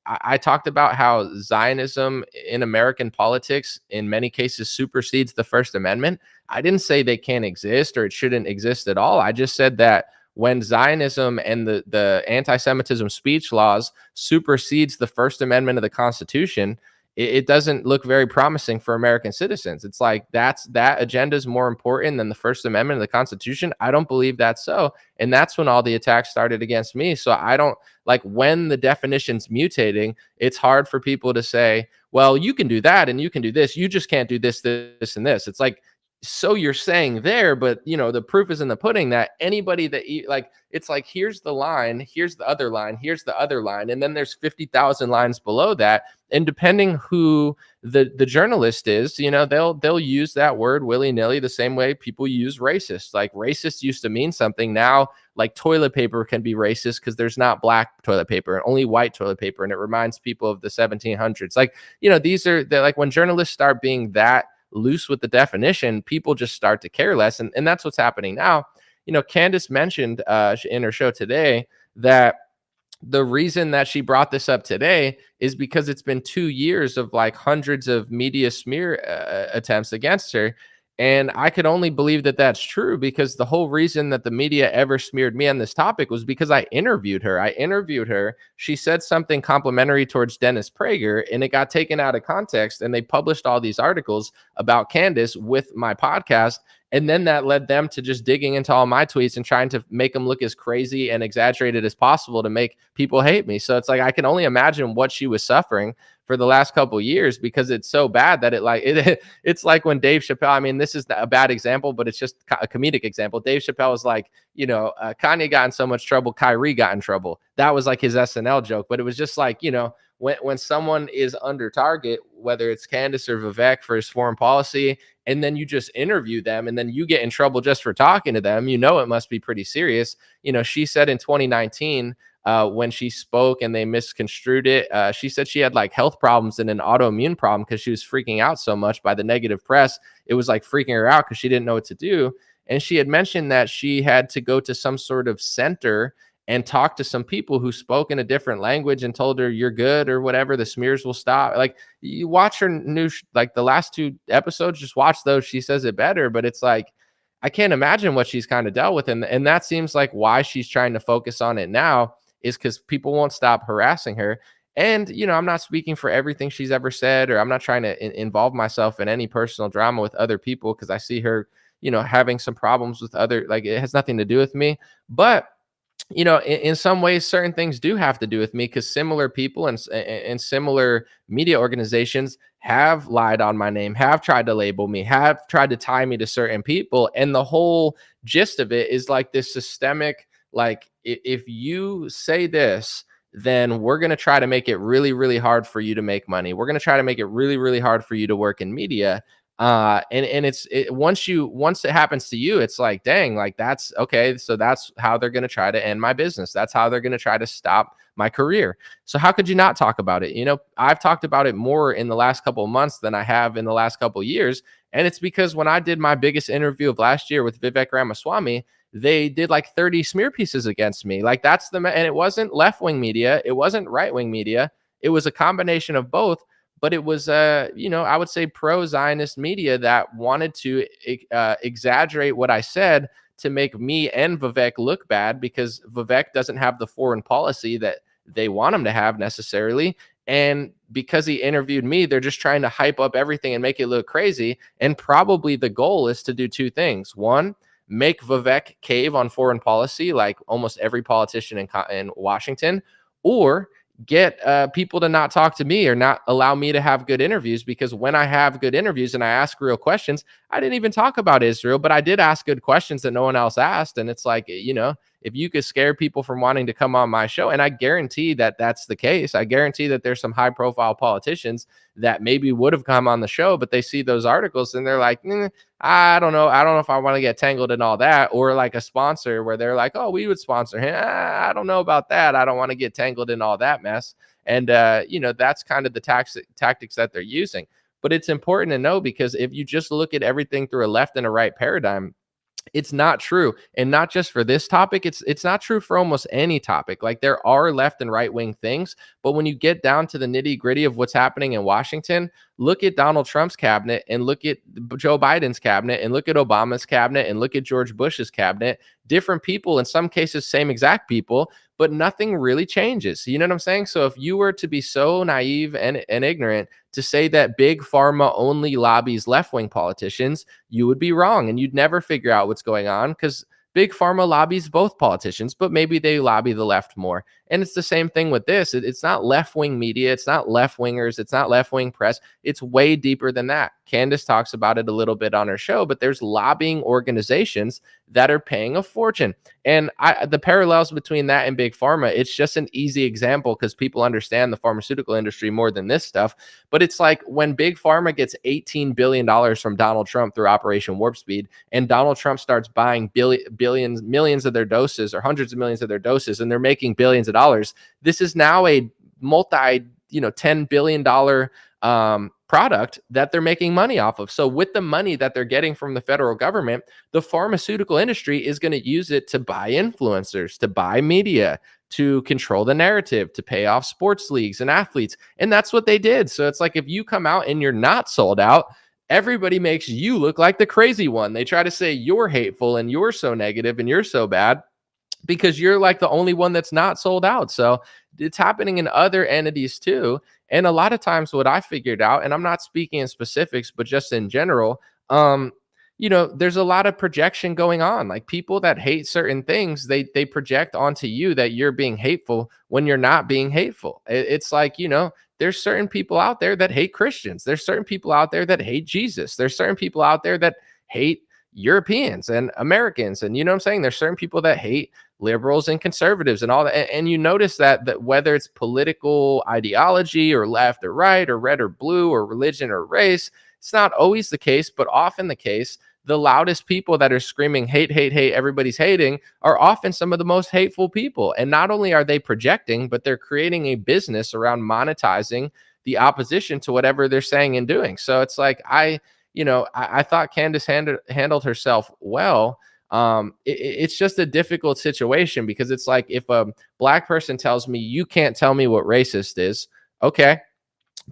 I talked about how Zionism in American politics in many cases supersedes the First Amendment. I didn't say they can't exist or it shouldn't exist at all. I just said that when Zionism and the anti-Semitism speech laws supersedes the First Amendment of the Constitution, it doesn't look very promising for American citizens. It's like that agenda is more important than the First Amendment of the Constitution. I don't believe that's so. And that's when all the attacks started against me. So I don't like when the definition's mutating, it's hard for people to say, well, you can do that and you can do this. You just can't do this, this, and this. It's like, so you're saying there, but the proof is in the pudding that anybody that like, it's like, here's the line, here's the other line, here's the other line, and then there's 50,000 lines below that. And depending who the journalist is, they'll use that word willy-nilly the same way people use racist. Like racist used to mean something. Now, like toilet paper can be racist because there's not black toilet paper and only white toilet paper, and it reminds people of the 1700s. Like, they're like when journalists start being that loose with the definition, people just start to care less. And that's what's happening now. Candace mentioned in her show today that the reason that she brought this up today is because it's been 2 years of like hundreds of media smear attempts against her. And I could only believe that that's true because the whole reason that the media ever smeared me on this topic was because I interviewed her. She said something complimentary towards Dennis Prager, and it got taken out of context. And they published all these articles about Candace with my podcast. And then that led them to just digging into all my tweets and trying to make them look as crazy and exaggerated as possible to make people hate me. So it's like I can only imagine what she was suffering for the last couple of years because it's so bad that it's like when Dave Chappelle, I mean, this is a bad example, but it's just a comedic example. Dave Chappelle was like, Kanye got in so much trouble, Kyrie got in trouble. That was like his SNL joke, but it was just like, when someone is under target, whether it's Candace or Vivek for his foreign policy, and then you just interview them and then you get in trouble just for talking to them, it must be pretty serious. She said in 2019, when she spoke and they misconstrued it, she said she had like health problems and an autoimmune problem because she was freaking out so much by the negative press. It was like freaking her out because she didn't know what to do. And she had mentioned that she had to go to some sort of center and talk to some people who spoke in a different language and told her you're good or whatever, the smears will stop. Like you watch her new, like the last 2 episodes, just watch those. She says it better, but it's like, I can't imagine what she's kind of dealt with. And that seems like why she's trying to focus on it now is because people won't stop harassing her. And, I'm not speaking for everything she's ever said, or I'm not trying to involve myself in any personal drama with other people because I see her, having some problems with like it has nothing to do with me. But in some ways, certain things do have to do with me because similar people and similar media organizations have lied on my name, have tried to label me, have tried to tie me to certain people. And the whole gist of it is like this systemic, like if you say this, then we're going to try to make it really, really hard for you to make money. We're going to try to make it really, really hard for you to work in media. And once it happens to you, it's like, dang, like that's okay. So that's how they're going to try to end my business. That's how they're going to try to stop my career. So how could you not talk about it? I've talked about it more in the last couple of months than I have in the last couple of years. And it's because when I did my biggest interview of last year with Vivek Ramaswamy, they did like 30 smear pieces against me. Like and it wasn't left-wing media. It wasn't right-wing media. It was a combination of both. But it was, I would say pro-Zionist media that wanted to exaggerate what I said to make me and Vivek look bad because Vivek doesn't have the foreign policy that they want him to have necessarily. And because he interviewed me, they're just trying to hype up everything and make it look crazy. And probably the goal is to do 2 things. One, make Vivek cave on foreign policy like almost every politician in Washington, or get people to not talk to me or not allow me to have good interviews, because when I have good interviews and I ask real questions, I didn't even talk about Israel, but I did ask good questions that no one else asked. And it's like, if you could scare people from wanting to come on my show, and I guarantee that that's the case. I guarantee that there's some high profile politicians that maybe would have come on the show, but they see those articles and they're like, I don't know. I don't know if I want to get tangled in all that. Or like a sponsor where they're like, oh, we would sponsor him. I don't know about that. I don't want to get tangled in all that mess. And, that's kind of the tactics that they're using. But it's important to know, because if you just look at everything through a left and a right paradigm, it's not true. And not just for this topic, it's not true for almost any topic. Like there are left and right wing things, but when you get down to the nitty gritty of what's happening in Washington, look at Donald Trump's cabinet and look at Joe Biden's cabinet and look at Obama's cabinet and look at George Bush's cabinet. Different people, in some cases, same exact people, but nothing really changes. You know what I'm saying? So if you were to be so naive and ignorant to say that big pharma only lobbies left-wing politicians, you would be wrong, and you'd never figure out what's going on, because big pharma lobbies both politicians, but maybe they lobby the left more. And it's the same thing with this. It's not left-wing media. It's not left-wingers. It's not left-wing press. It's way deeper than that. Candace talks about it a little bit on her show, but there's lobbying organizations that are paying a fortune. And the parallels between that and big pharma, it's just an easy example because people understand the pharmaceutical industry more than this stuff. But it's like when big pharma gets $18 billion from Donald Trump through Operation Warp Speed, and Donald Trump starts buying millions of their doses, or hundreds of millions of their doses, and they're making billions of dollars. This is now a $10 billion product that they're making money off of. So with the money that they're getting from the federal government, the pharmaceutical industry is going to use it to buy influencers, to buy media, to control the narrative, to pay off sports leagues and athletes. And that's what they did. So it's like, if you come out and you're not sold out, everybody makes you look like the crazy one. They try to say you're hateful and you're so negative and you're so bad because you're like the only one that's not sold out. So it's happening in other entities too. And a lot of times what I figured out, and I'm not speaking in specifics, but just in general, there's a lot of projection going on. Like, people that hate certain things, they project onto you that you're being hateful when you're not being hateful. It's like, there's certain people out there that hate Christians. There's certain people out there that hate Jesus. There's certain people out there that hate Europeans and Americans. And you know what I'm saying? There's certain people that hate liberals and conservatives and all that. And you notice that whether it's political ideology or left or right or red or blue or religion or race, it's not always the case, but often the case. The loudest people that are screaming hate, hate, hate, everybody's hating, are often some of the most hateful people. And not only are they projecting, but they're creating a business around monetizing the opposition to whatever they're saying and doing. So it's like, I thought Candace handled herself well. It's just a difficult situation, because it's like, if a black person tells me you can't tell me what racist is, okay.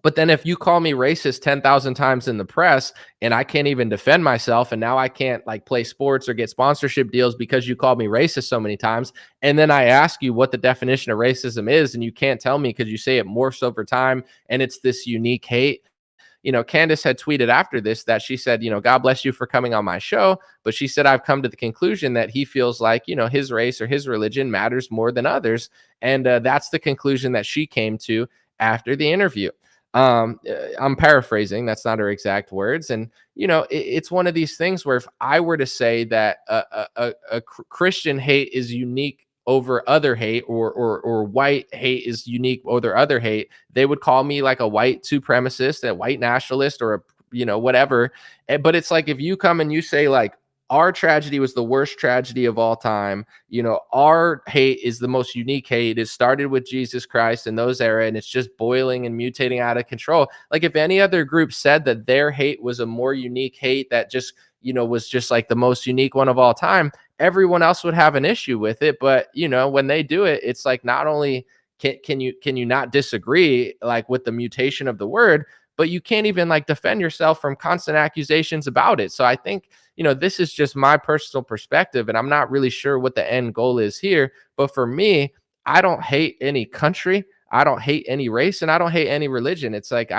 But then if you call me racist 10,000 times in the press and I can't even defend myself, and now I can't play sports or get sponsorship deals because you called me racist so many times, and then I ask you what the definition of racism is and you can't tell me because you say it morphs over time and it's this unique hate. Candace had tweeted after this that she said, God bless you for coming on my show. But she said, I've come to the conclusion that he feels like, his race or his religion matters more than others. And that's the conclusion that she came to after the interview. I'm paraphrasing. That's not her exact words. And, it's one of these things where if I were to say that a Christian hate is unique over other hate, or white hate is unique over other hate, they would call me like a white supremacist, a white nationalist, or whatever. But it's like, if you come and you say like, our tragedy was the worst tragedy of all time, our hate is the most unique hate, it started with Jesus Christ in those era, and it's just boiling and mutating out of control. Like, if any other group said that their hate was a more unique hate that just was just like the most unique one of all time, everyone else would have an issue with it. But when they do it, it's like, not only can you not disagree with the mutation of the word, but you can't even defend yourself from constant accusations about it. So I think this is just my personal perspective, and I'm not really sure what the end goal is here. But for me, I don't hate any country, I don't hate any race, and I don't hate any religion. It's like,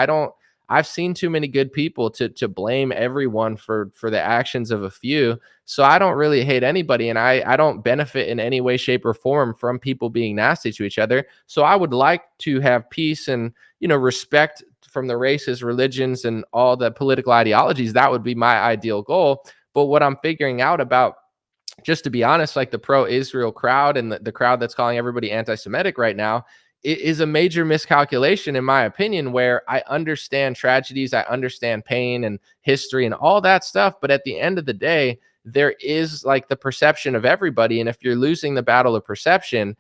I've seen too many good people to blame everyone for the actions of a few. So I don't really hate anybody, and I don't benefit in any way, shape, or form from people being nasty to each other. So I would like to have peace and, respect from the races, religions, and all the political ideologies. That would be my ideal goal. But what I'm figuring out about, just to be honest, the pro-Israel crowd and the crowd that's calling everybody anti-Semitic right now, is a major miscalculation, in my opinion, where I understand tragedies, I understand pain and history and all that stuff. But at the end of the day, there is the perception of everybody. And if you're losing the battle of perception,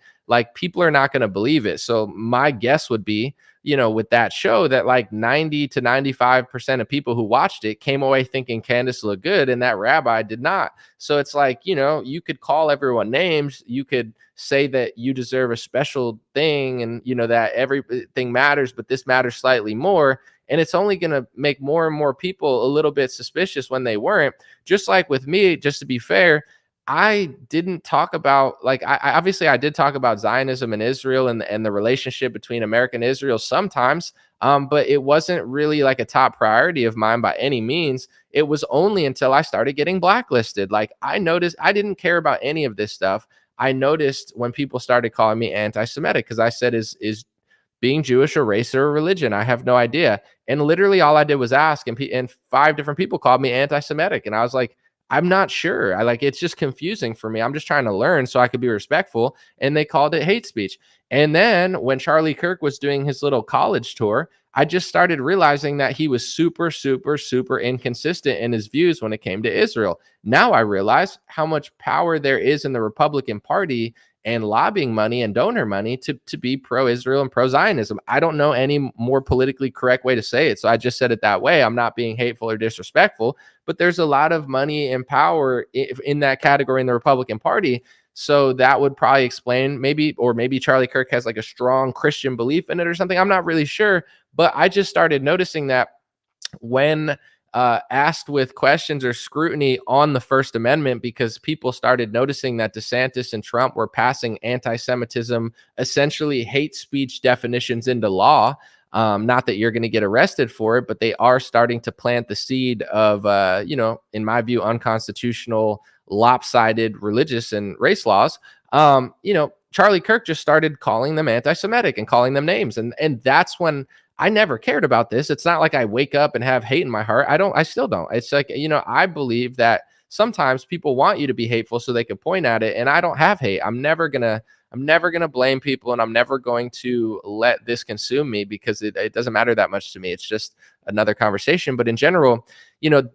people are not going to believe it. So my guess would be, with that show, that 90 to 95% of people who watched it came away thinking Candace looked good and that Rabbi did not. So it's you could call everyone names, you could say that you deserve a special thing, and that everything matters, but this matters slightly more. And it's only going to make more and more people a little bit suspicious when they weren't. Just like with me, just to be fair, I didn't talk about, like, I obviously I did talk about Zionism and Israel and the relationship between America and Israel sometimes, but it wasn't really like a top priority of mine by any means. It was only until I started getting blacklisted. Like, I noticed I didn't care about any of this stuff. I noticed when people started calling me anti-Semitic because I said, is being Jewish a race or a religion? I have no idea. And literally all I did was ask, and 5 different people called me anti-Semitic, and I was like, I'm not sure. It's just confusing for me. I'm just trying to learn so I could be respectful. And they called it hate speech. And then when Charlie Kirk was doing his little college tour, I just started realizing that he was super, super, super inconsistent in his views when it came to Israel. Now I realize how much power there is in the Republican Party and lobbying money and donor money to be pro-Israel and pro-Zionism. I don't know any more politically correct way to say it, so I just said it that way. I'm not being hateful or disrespectful, but there's a lot of money and power in that category in the Republican Party. So that would probably explain maybe Charlie Kirk has like a strong Christian belief in it or something. I'm not really sure, but I just started noticing that when asked with questions or scrutiny on the First Amendment, because people started noticing that DeSantis and Trump were passing anti-Semitism, essentially hate speech definitions into law. Not that you're going to get arrested for it, but they are starting to plant the seed of, in my view, unconstitutional, lopsided religious and race laws. Charlie Kirk just started calling them anti-Semitic and calling them names. And that's when I never cared about this. It's not like I wake up and have hate in my heart. I still don't. It's like, I believe that sometimes people want you to be hateful so they can point at it. And I don't have hate. I'm never going to blame people, and I'm never going to let this consume me because it doesn't matter that much to me. It's just another conversation. But in general,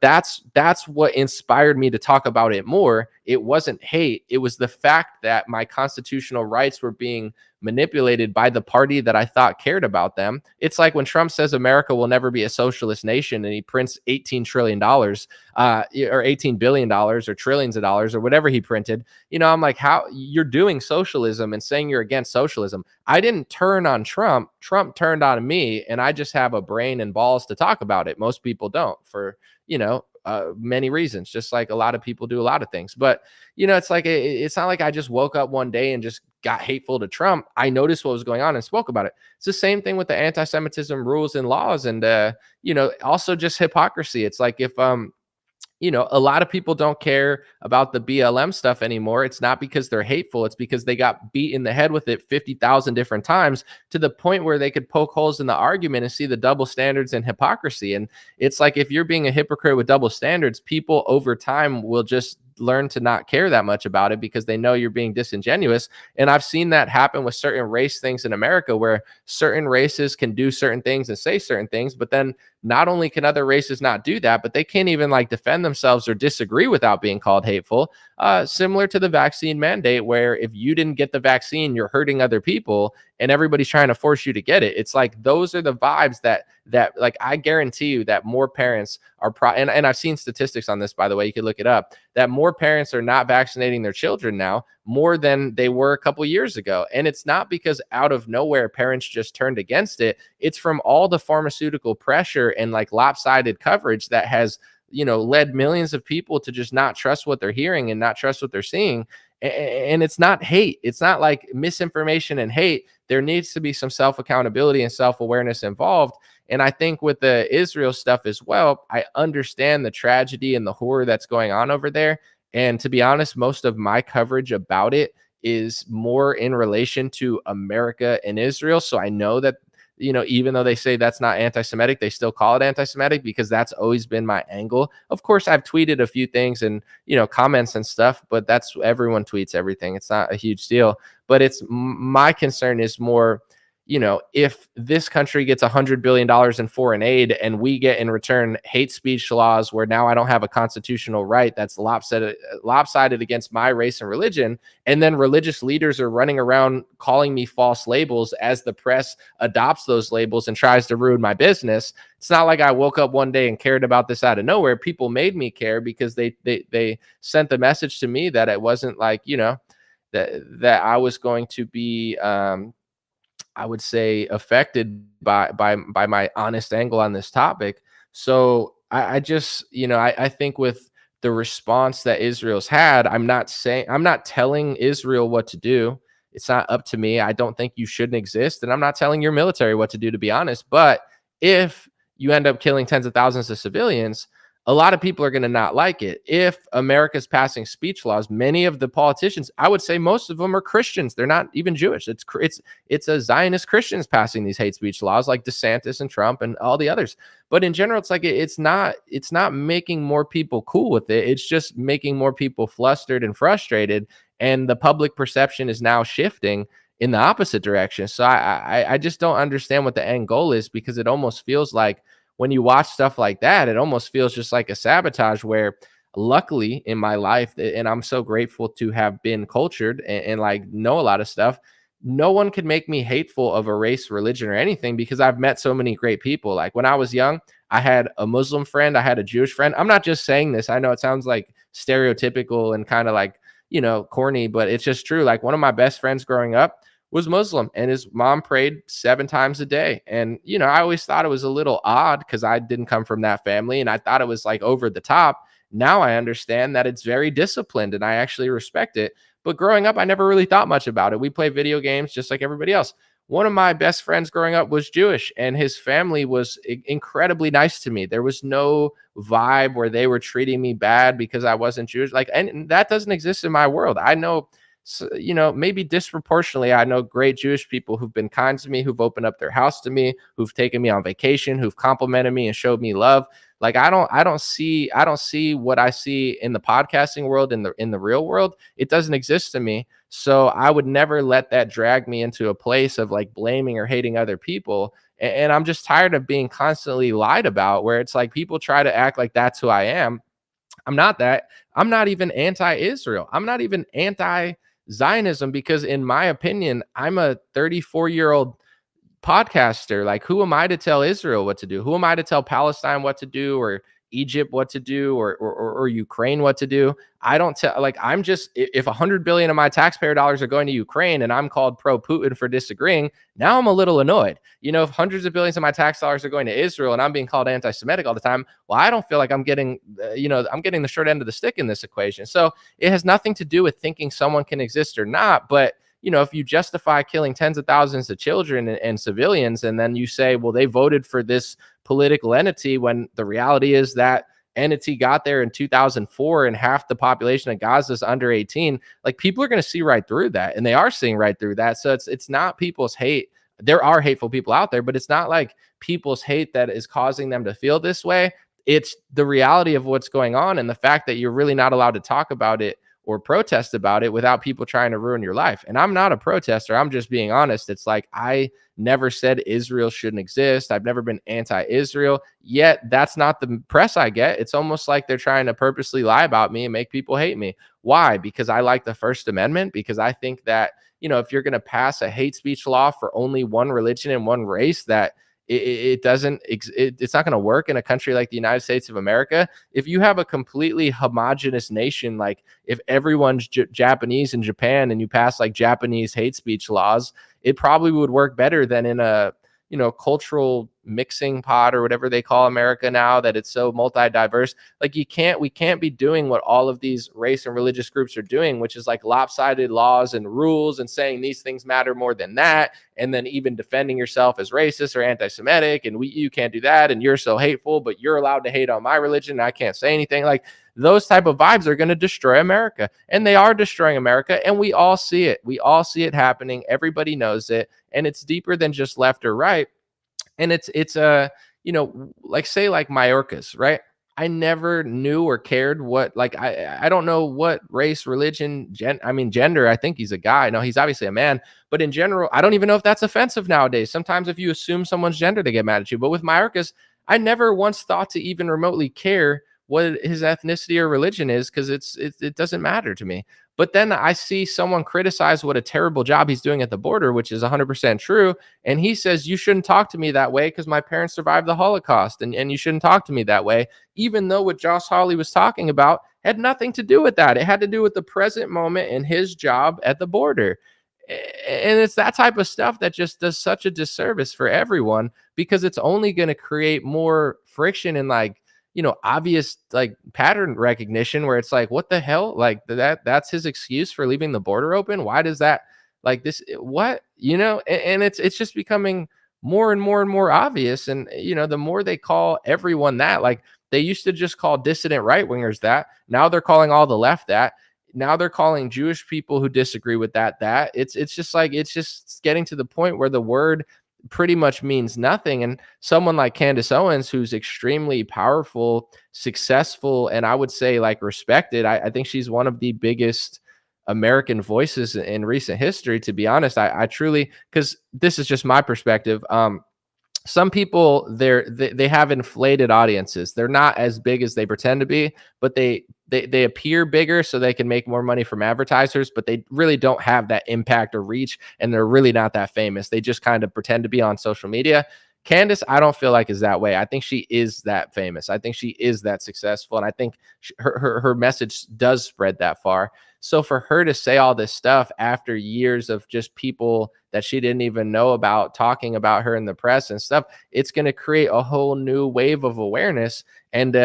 that's what inspired me to talk about it more. It wasn't hate. It was the fact that my constitutional rights were being manipulated by the party that I thought cared about them. It's like when Trump says America will never be a socialist nation and he prints $18 trillion or $18 billion or trillions of dollars or whatever he printed. I'm like, how you're doing socialism and saying you're against socialism. I didn't turn on Trump. Trump turned on me, and I just have a brain and balls to talk about it. Most people don't, for many reasons, just like a lot of people do a lot of things. But it's like it's not like I just woke up one day and just got hateful to Trump. I noticed what was going on and spoke about it. It's the same thing with the anti-Semitism rules and laws, and also just hypocrisy. It's like if a lot of people don't care about the BLM stuff anymore. It's not because they're hateful. It's because they got beat in the head with it 50,000 different times to the point where they could poke holes in the argument and see the double standards and hypocrisy. And it's like, if you're being a hypocrite with double standards, people over time will just learn to not care that much about it because they know you're being disingenuous. And I've seen that happen with certain race things in America, where certain races can do certain things and say certain things, but then not only can other races not do that, but they can't even like defend themselves or disagree without being called hateful. Similar to the vaccine mandate, where if you didn't get the vaccine, you're hurting other people and everybody's trying to force you to get it. It's like, those are the vibes that like, I guarantee you that more parents are and I've seen statistics on this, by the way, you could look it up, that more parents are not vaccinating their children now more than they were a couple years ago. And it's not because out of nowhere parents just turned against it. It's from all the pharmaceutical pressure and like lopsided coverage that has led millions of people to just not trust what they're hearing and not trust what they're seeing. And it's not hate. It's not like misinformation and hate. There needs to be some self-accountability and self-awareness involved. And I think with the Israel stuff as well, I understand the tragedy and the horror that's going on over there. And to be honest, most of my coverage about it is more in relation to America and Israel. So I know that, even though they say that's not anti-Semitic, they still call it anti-Semitic because that's always been my angle. Of course, I've tweeted a few things and, comments and stuff, but that's, everyone tweets everything. It's not a huge deal, but my concern is more, if this country gets $100 billion in foreign aid and we get in return hate speech laws where now I don't have a constitutional right that's lopsided against my race and religion, and then religious leaders are running around calling me false labels as the press adopts those labels and tries to ruin my business. It's not like I woke up one day and cared about this out of nowhere. People made me care because they sent the message to me that it wasn't like, that I was going to be I would say affected by my honest angle on this topic. So I just, I think with the response that Israel's had, I'm not telling Israel what to do. It's not up to me. I don't think you shouldn't exist. And I'm not telling your military what to do, to be honest. But if you end up killing tens of thousands of civilians, a lot of people are going to not like it. If America's passing speech laws, many of the politicians, I would say most of them are Christians. They're not even Jewish. It's a Zionist Christians passing these hate speech laws, like DeSantis and Trump and all the others. But in general, it's like it's not making more people cool with it. It's just making more people flustered and frustrated. And the public perception is now shifting in the opposite direction. So I just don't understand what the end goal is, because it almost feels like when you watch stuff like that, it almost feels just like a sabotage, where luckily in my life, and I'm so grateful to have been cultured and like know a lot of stuff, no one could make me hateful of a race, religion, or anything, because I've met so many great people. Like when I was young, I had a Muslim friend, I had a Jewish friend. I'm not just saying this. I know it sounds like stereotypical and kind of like, corny, but it's just true. Like one of my best friends growing up was Muslim, and his mom prayed 7 times a day. And, I always thought it was a little odd because I didn't come from that family, and I thought it was like over the top. Now I understand that it's very disciplined and I actually respect it. But growing up, I never really thought much about it. We play video games just like everybody else. One of my best friends growing up was Jewish, and his family was incredibly nice to me. There was no vibe where they were treating me bad because I wasn't Jewish. And that doesn't exist in my world. I know, maybe disproportionately, I know great Jewish people who've been kind to me, who've opened up their house to me, who've taken me on vacation, who've complimented me and showed me love. Like I don't see what I see in the podcasting world, in the real world. It doesn't exist to me. So I would never let that drag me into a place of like blaming or hating other people. And I'm just tired of being constantly lied about, where it's like people try to act like that's who I am. I'm not that. I'm not even anti-Israel. I'm not even anti-Zionism, because in my opinion, I'm a 34-year-old podcaster. Like, who am I to tell Israel what to do? Who am I to tell Palestine what to do, or Egypt what to do, or Ukraine what to do? I don't tell, like, I'm just, if 100 billion of my taxpayer dollars are going to Ukraine and I'm called pro-Putin for disagreeing, now I'm a little annoyed. If hundreds of billions of my tax dollars are going to Israel and I'm being called anti-Semitic all the time, well, I don't feel like I'm getting, I'm getting the short end of the stick in this equation. So it has nothing to do with thinking someone can exist or not, but if you justify killing tens of thousands of children and civilians, and then you say, well, they voted for this political entity, when the reality is that entity got there in 2004 and half the population of Gaza is under 18, like, people are going to see right through that, and they are seeing right through that. So it's not people's hate. There are hateful people out there, but it's not like people's hate that is causing them to feel this way. It's the reality of what's going on, and the fact that you're really not allowed to talk about it or protest about it without people trying to ruin your life. And I'm not a protester. I'm just being honest. It's like, I never said Israel shouldn't exist. I've never been anti-Israel, yet that's not the press I get. It's almost like they're trying to purposely lie about me and make people hate me. Why? Because I like the First Amendment, because I think that, if you're going to pass a hate speech law for only one religion and one race, that it's not going to work in a country like the United States of America. If you have a completely homogenous nation, like if everyone's Japanese in Japan and you pass like Japanese hate speech laws, it probably would work better than in a, cultural mixing pot, or whatever they call America now, that it's so multi-diverse. Like, we can't be doing what all of these race and religious groups are doing, which is like lopsided laws and rules and saying these things matter more than that, and then even defending yourself as racist or anti-Semitic, and you can't do that, and you're so hateful, but you're allowed to hate on my religion and I can't say anything. Like, those type of vibes are going to destroy America, and they are destroying America, and we all see it. We all see it happening. Everybody knows it, and it's deeper than just left or right. And it's like, say, like Mayorkas, right? I never knew or cared what, like, I don't know what race, religion, gender. I think he's a guy. No, he's obviously a man. But in general, I don't even know if that's offensive nowadays. Sometimes if you assume someone's gender, they get mad at you. But with Mayorkas, I never once thought to even remotely care what his ethnicity or religion is, because it doesn't matter to me. But then I see someone criticize what a terrible job he's doing at the border, which is 100% true. And he says, you shouldn't talk to me that way because my parents survived the Holocaust, and you shouldn't talk to me that way, even though what Josh Hawley was talking about had nothing to do with that. It had to do with the present moment and his job at the border. And it's that type of stuff that just does such a disservice for everyone, because it's only going to create more friction and like obvious like pattern recognition where it's like, what the hell? Like that's his excuse for leaving the border open. Why does that like this? What, and it's just becoming more and more and more obvious. And, the more they call everyone that, like they used to just call dissident right wingers that. Now they're calling all the left that. Now they're calling Jewish people who disagree with that. It's just like, it's just getting to the point where the word pretty much means nothing. And someone like Candace Owens, who's extremely powerful, successful, and I would say like respected, I think she's one of the biggest American voices in recent history, to be honest. I truly, because this is just my perspective. Some people they have inflated audiences. They're not as big as they pretend to be, but they appear bigger so they can make more money from advertisers, but they really don't have that impact or reach, and they're really not that famous. They just kind of pretend to be on social media. Candace, I don't feel like is that way. I think she is that famous. I think she is that successful, and I think her message does spread that far. So for her to say all this stuff after years of just people that she didn't even know about talking about her in the press and stuff, it's going to create a whole new wave of awareness. And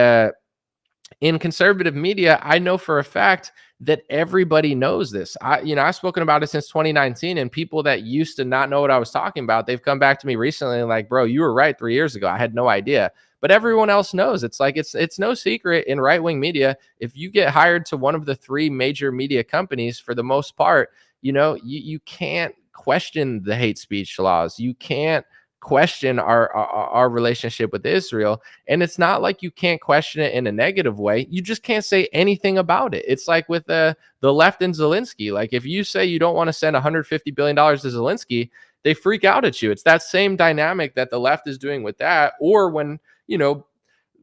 in conservative media, I know for a fact that everybody knows this. I've spoken about it since 2019, and people that used to not know what I was talking about, they've come back to me recently and like, bro, you were right 3 years ago. I had no idea. But everyone else knows. It's like it's no secret in right-wing media. If you get hired to one of the 3 major media companies, for the most part, you can't question the hate speech laws. You can't question our relationship with Israel. And it's not like you can't question it in a negative way. You just can't say anything about it. It's like with the left and Zelensky. Like if you say you don't want to send $150 billion to Zelensky, they freak out at you. It's that same dynamic that the left is doing with that. Or when,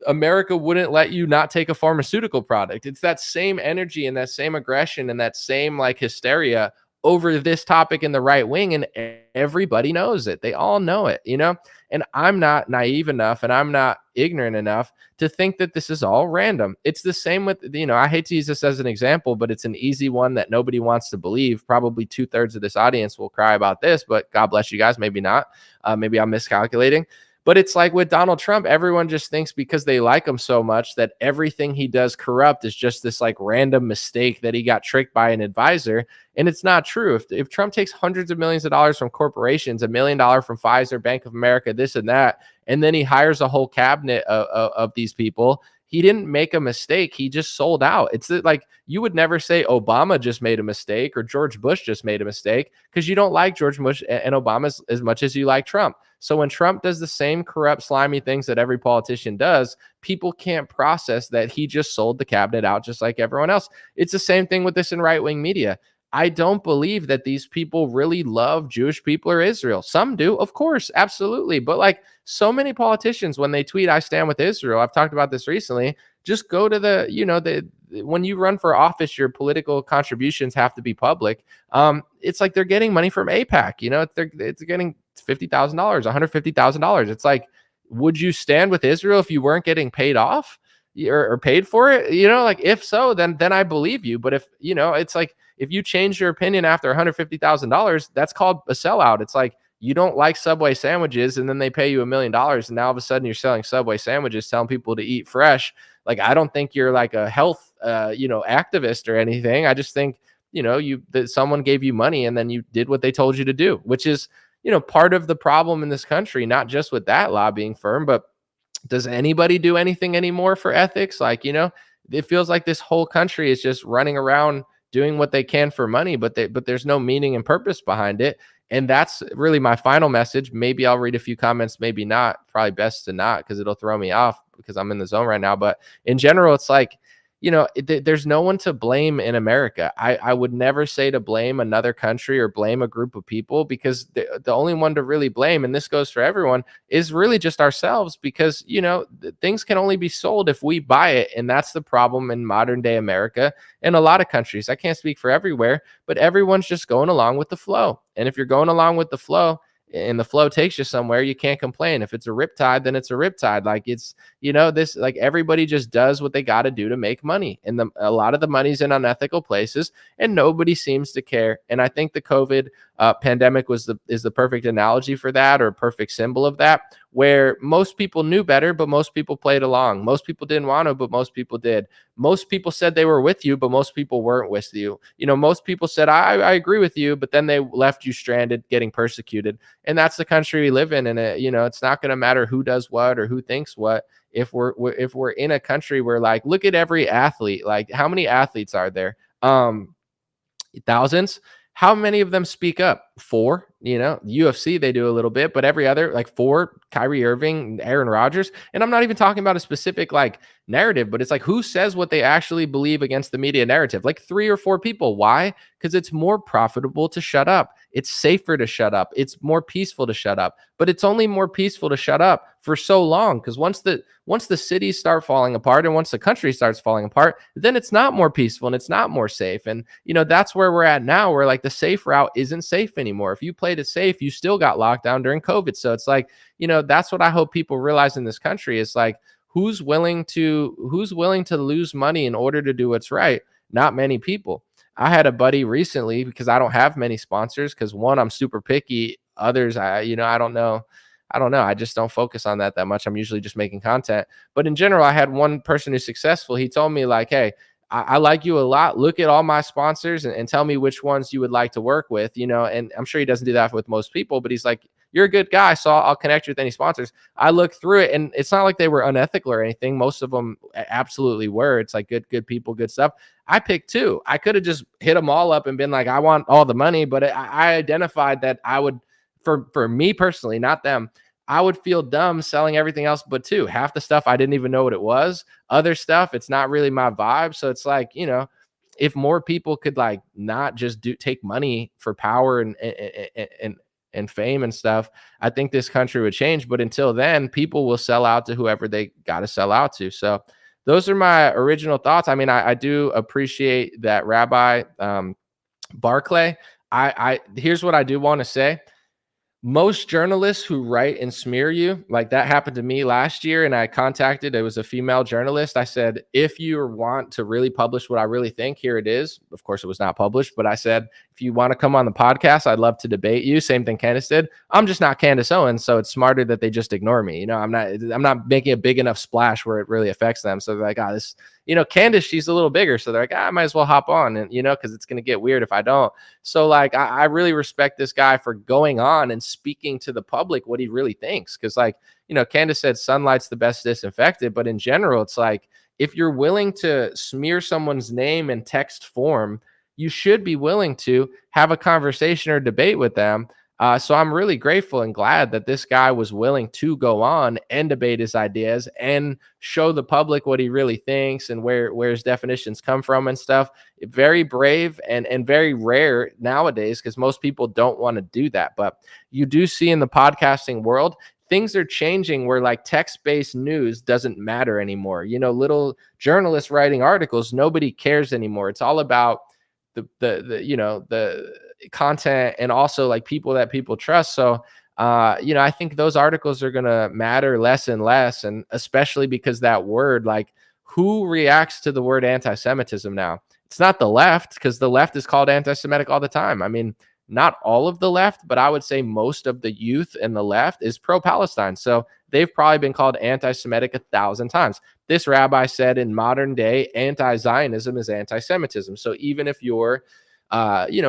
America wouldn't let you not take a pharmaceutical product. It's that same energy and that same aggression and that same like hysteria over this topic in the right wing, and everybody knows it. They all know it, and I'm not naive enough and I'm not ignorant enough to think that this is all random. It's the same with, I hate to use this as an example, but it's an easy one that nobody wants to believe. Probably 2/3 of this audience will cry about this, but God bless you guys. Maybe not. Maybe I'm miscalculating. But it's like with Donald Trump, everyone just thinks because they like him so much that everything he does corrupt is just this like random mistake that he got tricked by an advisor. And it's not true. If Trump takes hundreds of millions of dollars from corporations, $1 million from Pfizer, Bank of America, this and that, and then he hires a whole cabinet of these people, he didn't make a mistake. He just sold out. It's like you would never say Obama just made a mistake or George Bush just made a mistake, because you don't like George Bush and Obama as much as you like Trump. So when Trump does the same corrupt, slimy things that every politician does, people can't process that he just sold the cabinet out just like everyone else. It's the same thing with this in right-wing media. I don't believe that these people really love Jewish people or Israel. Some do, of course, absolutely. But like so many politicians, when they tweet, I stand with Israel, I've talked about this recently, just go to when you run for office, your political contributions have to be public. It's like they're getting money from AIPAC, it's getting $50,000, $150,000. It's like, would you stand with Israel if you weren't getting paid off or paid for it? Like if so, then I believe you. But if, it's like, if you change your opinion after $150,000, that's called a sellout. It's like you don't like Subway sandwiches and then they pay you $1 million. And now all of a sudden you're selling Subway sandwiches, telling people to eat fresh. Like, I don't think you're like a health, activist or anything. I just think, that someone gave you money and then you did what they told you to do, which is, part of the problem in this country, not just with that lobbying firm, but does anybody do anything anymore for ethics? Like, it feels like this whole country is just running around doing what they can for money, but there's no meaning and purpose behind it. And that's really my final message. Maybe I'll read a few comments, maybe not. Probably best to not, because it'll throw me off because I'm in the zone right now. But in general, it's like, there's no one to blame in America. I would never say to blame another country or blame a group of people, because the only one to really blame, and this goes for everyone, is really just ourselves, because, things can only be sold if we buy it. And that's the problem in modern day America and a lot of countries. I can't speak for everywhere, but everyone's just going along with the flow. And if you're going along with the flow, and the flow takes you somewhere, you can't complain. If it's a riptide, then it's a riptide. Like it's, this, like everybody just does what they got to do to make money. And a lot of the money's in unethical places and nobody seems to care. And I think the COVID pandemic is the perfect analogy for that, or a perfect symbol of that, where most people knew better, but most people played along. Most people didn't want to, but most people did. Most people said they were with you, but most people weren't with you. Most people said, I agree with you, but then they left you stranded, getting persecuted. And that's the country we live in. And it's not going to matter who does what or who thinks what. If we're in a country where, like, look at every athlete, like, how many athletes are there? Thousands. How many of them speak up? 4. UFC, they do a little bit, but every other, like 4, Kyrie Irving, Aaron Rodgers. And I'm not even talking about a specific like narrative, but it's like, who says what they actually believe against the media narrative? Like 3 or 4 people. Why? Because it's more profitable to shut up. It's safer to shut up. It's more peaceful to shut up. But it's only more peaceful to shut up for so long, because once the cities start falling apart and once the country starts falling apart, then it's not more peaceful and it's not more safe. And that's where we're at now, where like the safe route isn't safe anymore. If you played it safe, you still got locked down during COVID. So it's like, that's what I hope people realize in this country. Is like, who's willing to lose money in order to do what's right? Not many people. I had a buddy recently, because I don't have many sponsors, because one, I'm super picky. Others, I don't know. I just don't focus on that much. I'm usually just making content. But in general, I had one person who's successful. He told me like, hey, I like you a lot. Look at all my sponsors and tell me which ones you would like to work with, and I'm sure he doesn't do that with most people, but he's like, you're a good guy, so I'll connect you with any sponsors. I looked through it, and it's not like they were unethical or anything. Most of them absolutely were. It's like good people, good stuff. I picked 2. I could have just hit them all up and been like, I want all the money, but I identified that I would, for me personally, not them, I would feel dumb selling everything else but 2. Half the stuff I didn't even know what it was. Other stuff, it's not really my vibe. So it's like, if more people could like not just take money for power and fame and stuff, I think this country would change. But until then, people will sell out to whoever they got to sell out to. So those are my original thoughts. I mean, I do appreciate that, Rabbi Barclay. Here's what I do want to say. Most journalists who write and smear you, like that happened to me last year, and it was a female journalist. I said, if you want to really publish what I really think, here it is. Of course, it was not published, but I said, if you want to come on the podcast, I'd love to debate you. Same thing Candace did. I'm just not Candace Owens, so it's smarter that they just ignore me. I'm not making a big enough splash where it really affects them. So they're like, this, Candace, she's a little bigger. So they're like, I might as well hop on, and because it's going to get weird if I don't. So like, I really respect this guy for going on and speaking to the public what he really thinks. Because like, Candace said sunlight's the best disinfectant, but in general, it's like, if you're willing to smear someone's name in text form, you should be willing to have a conversation or debate with them. So I'm really grateful and glad that this guy was willing to go on and debate his ideas and show the public what he really thinks and where his definitions come from and stuff. Very brave and very rare nowadays, because most people don't want to do that. But you do see in the podcasting world, things are changing where like text-based news doesn't matter anymore. Little journalists writing articles, nobody cares anymore. It's all about the content and also like people that people trust. So I think those articles are going to matter less and less, and especially because that word, like, who reacts to the word anti-Semitism now? It's not the left, because the left is called anti-Semitic all the time. I mean, not all of the left, but I would say most of the youth in the left is pro-Palestine. So they've probably been called anti-Semitic 1,000 times. This rabbi said in modern day, anti-Zionism is anti-Semitism. So even if you're,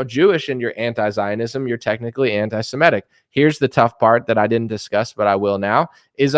Jewish and you're anti-Zionism, you're technically anti-Semitic. Here's the tough part that I didn't discuss, but I will now, is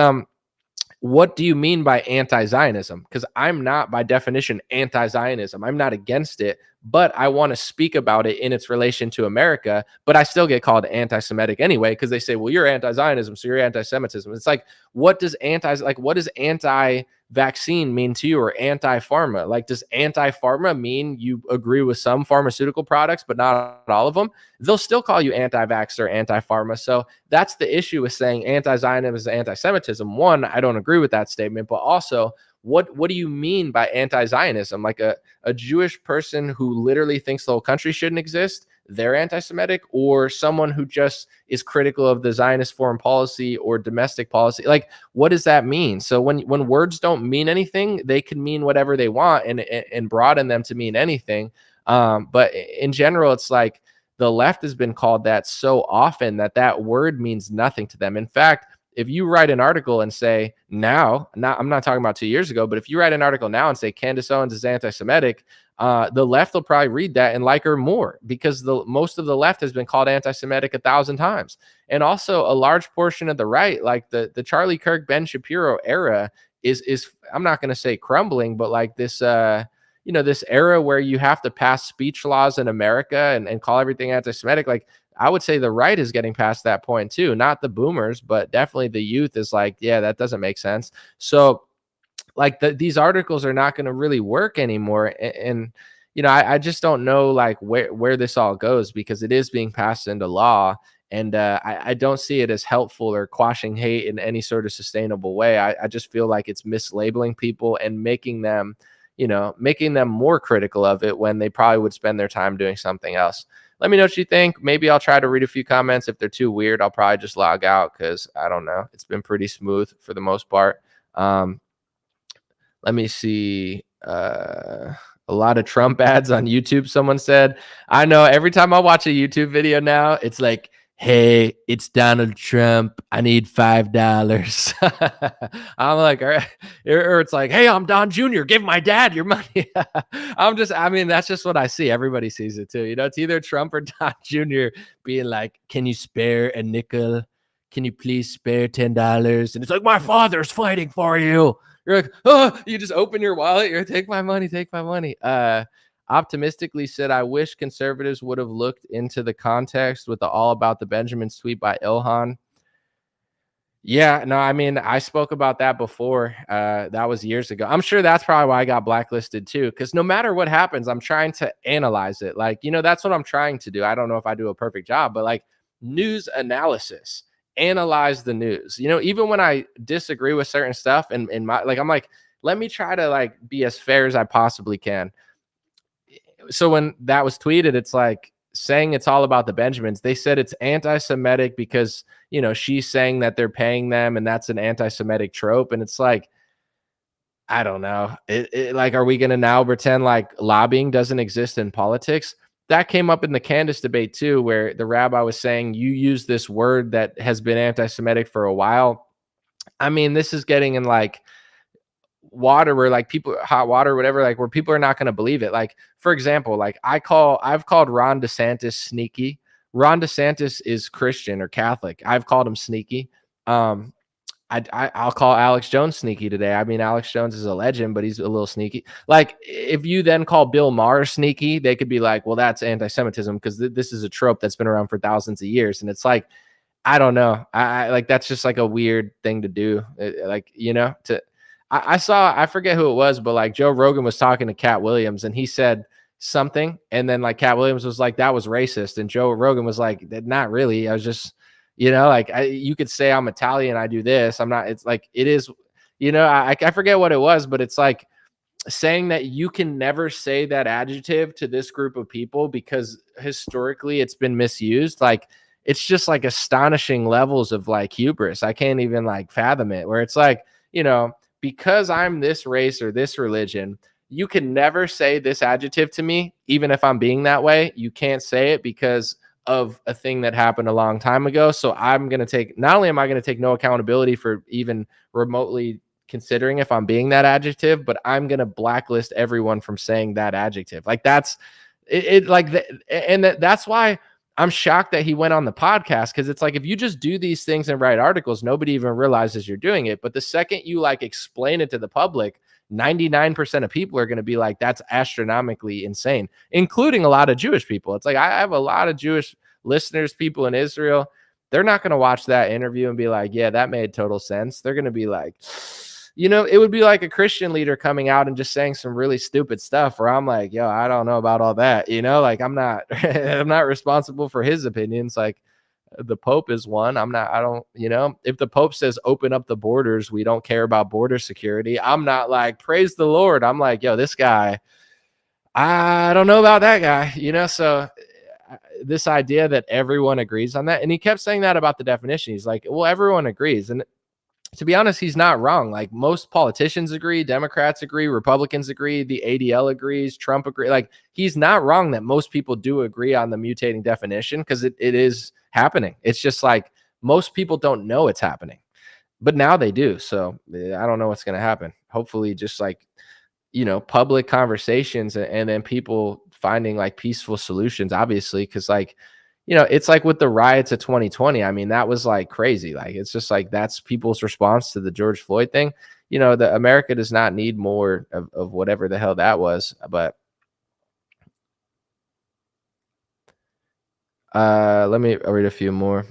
what do you mean by anti-Zionism? Because I'm not, by definition, anti-Zionism. I'm not against it, but I want to speak about it in its relation to America. But I still get called anti-Semitic anyway, because they say, well, you're anti-Zionism, so you're anti-Semitism. It's like, what does anti-vaccine mean to you, or anti-pharma? Like, does anti-pharma mean you agree with some pharmaceutical products, but not all of them? They'll still call you anti-vax or anti-pharma. So that's the issue with saying anti-Zionism is anti-Semitism. One, I don't agree with that statement, but also, what do you mean by anti-Zionism? Like a Jewish person who literally thinks the whole country shouldn't exist, they're anti-Semitic, or someone who just is critical of the Zionist foreign policy or domestic policy? Like, what does that mean? So when words don't mean anything, they can mean whatever they want and broaden them to mean anything. But in general, it's like the left has been called that so often that word means nothing to them. In fact, if you write an article and say now, I'm not talking about 2 years ago, but if you write an article now and say Candace Owens is anti-Semitic, the left will probably read that and like her more, because most of the left has been called anti-Semitic 1,000 times. And also a large portion of the right, like the Charlie Kirk, Ben Shapiro era is I'm not going to say crumbling, but like this, this era where you have to pass speech laws in America and call everything anti-Semitic. Like, I would say the right is getting past that point too, not the boomers, but definitely the youth is like, yeah, that doesn't make sense. So like these articles are not going to really work anymore. And I just don't know like where this all goes, because it is being passed into law. And I don't see it as helpful or quashing hate in any sort of sustainable way. I just feel like it's mislabeling people and making them more critical of it when they probably would spend their time doing something else. Let me know what you think. Maybe I'll try to read a few comments. If they're too weird, I'll probably just log out, because I don't know. It's been pretty smooth for the most part. Let me see. A lot of Trump ads on YouTube, someone said. I know every time I watch a YouTube video now, it's like, hey, it's Donald Trump, I need $5. I'm like, all right. Or it's like, hey, I'm Don Jr., give my dad your money. That's just what I see. Everybody sees it too. It's either Trump or Don Jr. being like, can you spare a nickel? Can you please spare $10? And it's like, my father's fighting for you. You're like, oh, you just open your wallet. You're like, take my money, take my money. Optimistically said, I wish conservatives would have looked into the context with the All About the Benjamins tweet by Ilhan. Yeah, no, I spoke about that before. That was years ago. I'm sure that's probably why I got blacklisted too, because no matter what happens, I'm trying to analyze it. Like, that's what I'm trying to do. I don't know if I do a perfect job, but like news analysis, analyze the news. Even when I disagree with certain stuff and I'm like, let me try to like be as fair as I possibly can. So when that was tweeted, it's like saying it's all about the Benjamins. They said it's anti-Semitic because, she's saying that they're paying them, and that's an anti-Semitic trope. And it's like, I don't know. Like, are we going to now pretend like lobbying doesn't exist in politics? That came up in the Candace debate too, where the rabbi was saying, you use this word that has been anti-Semitic for a while. This is getting in like water where like people, hot water or whatever, like where people are not going to believe it. Like, for example, like I've called Ron DeSantis sneaky. Ron DeSantis is Christian or Catholic. I've called him sneaky. I'll call Alex Jones sneaky today. Alex Jones is a legend, but he's a little sneaky. Like, if you then call Bill Maher sneaky, they could be like, well, that's anti-Semitism, because this is a trope that's been around for thousands of years. And it's like, I don't know. I like, that's just like a weird thing to do. I forget who it was, but like Joe Rogan was talking to Cat Williams, and he said something, and then like Cat Williams was like, that was racist. And Joe Rogan was like, not really. I was just, you could say I'm Italian, I do this. I'm not. It's like, it is, I forget what it was, but it's like saying that you can never say that adjective to this group of people because historically it's been misused. Like, it's just like astonishing levels of like hubris. I can't even like fathom it, where it's like, because I'm this race or this religion, you can never say this adjective to me, even if I'm being that way. You can't say it because of a thing that happened a long time ago. So I'm going to take, not only am I going to take no accountability for even remotely considering if I'm being that adjective, but I'm going to blacklist everyone from saying that adjective. Like, that's it like, that's why I'm shocked that he went on the podcast, because it's like, if you just do these things and write articles, nobody even realizes you're doing it. But the second you like explain it to the public, 99% of people are going to be like, that's astronomically insane, including a lot of Jewish people. It's like, I have a lot of Jewish listeners, people in Israel. They're not going to watch that interview and be like, yeah, that made total sense. They're going to be like, it would be like a Christian leader coming out and just saying some really stupid stuff where I'm like, yo, I don't know about all that. Like, I'm not responsible for his opinions. Like, the Pope is one. If the Pope says open up the borders, we don't care about border security, I'm not like, praise the Lord. I'm like, yo, this guy, I don't know about that guy, so this idea that everyone agrees on that. And he kept saying that about the definition. He's like, well, everyone agrees. And to be honest, he's not wrong. Like, most politicians agree, Democrats agree, Republicans agree, the ADL agrees, Trump agree. Like, he's not wrong that most people do agree on the mutating definition, because it is happening. It's just like most people don't know it's happening. But now they do. So I don't know what's going to happen. Hopefully just like, public conversations and then people finding like peaceful solutions, obviously. Cause like, it's like with the riots of 2020. I mean, that was like crazy. Like, it's just like, that's people's response to the George Floyd thing. The America does not need more of whatever the hell that was. But let me read a few more.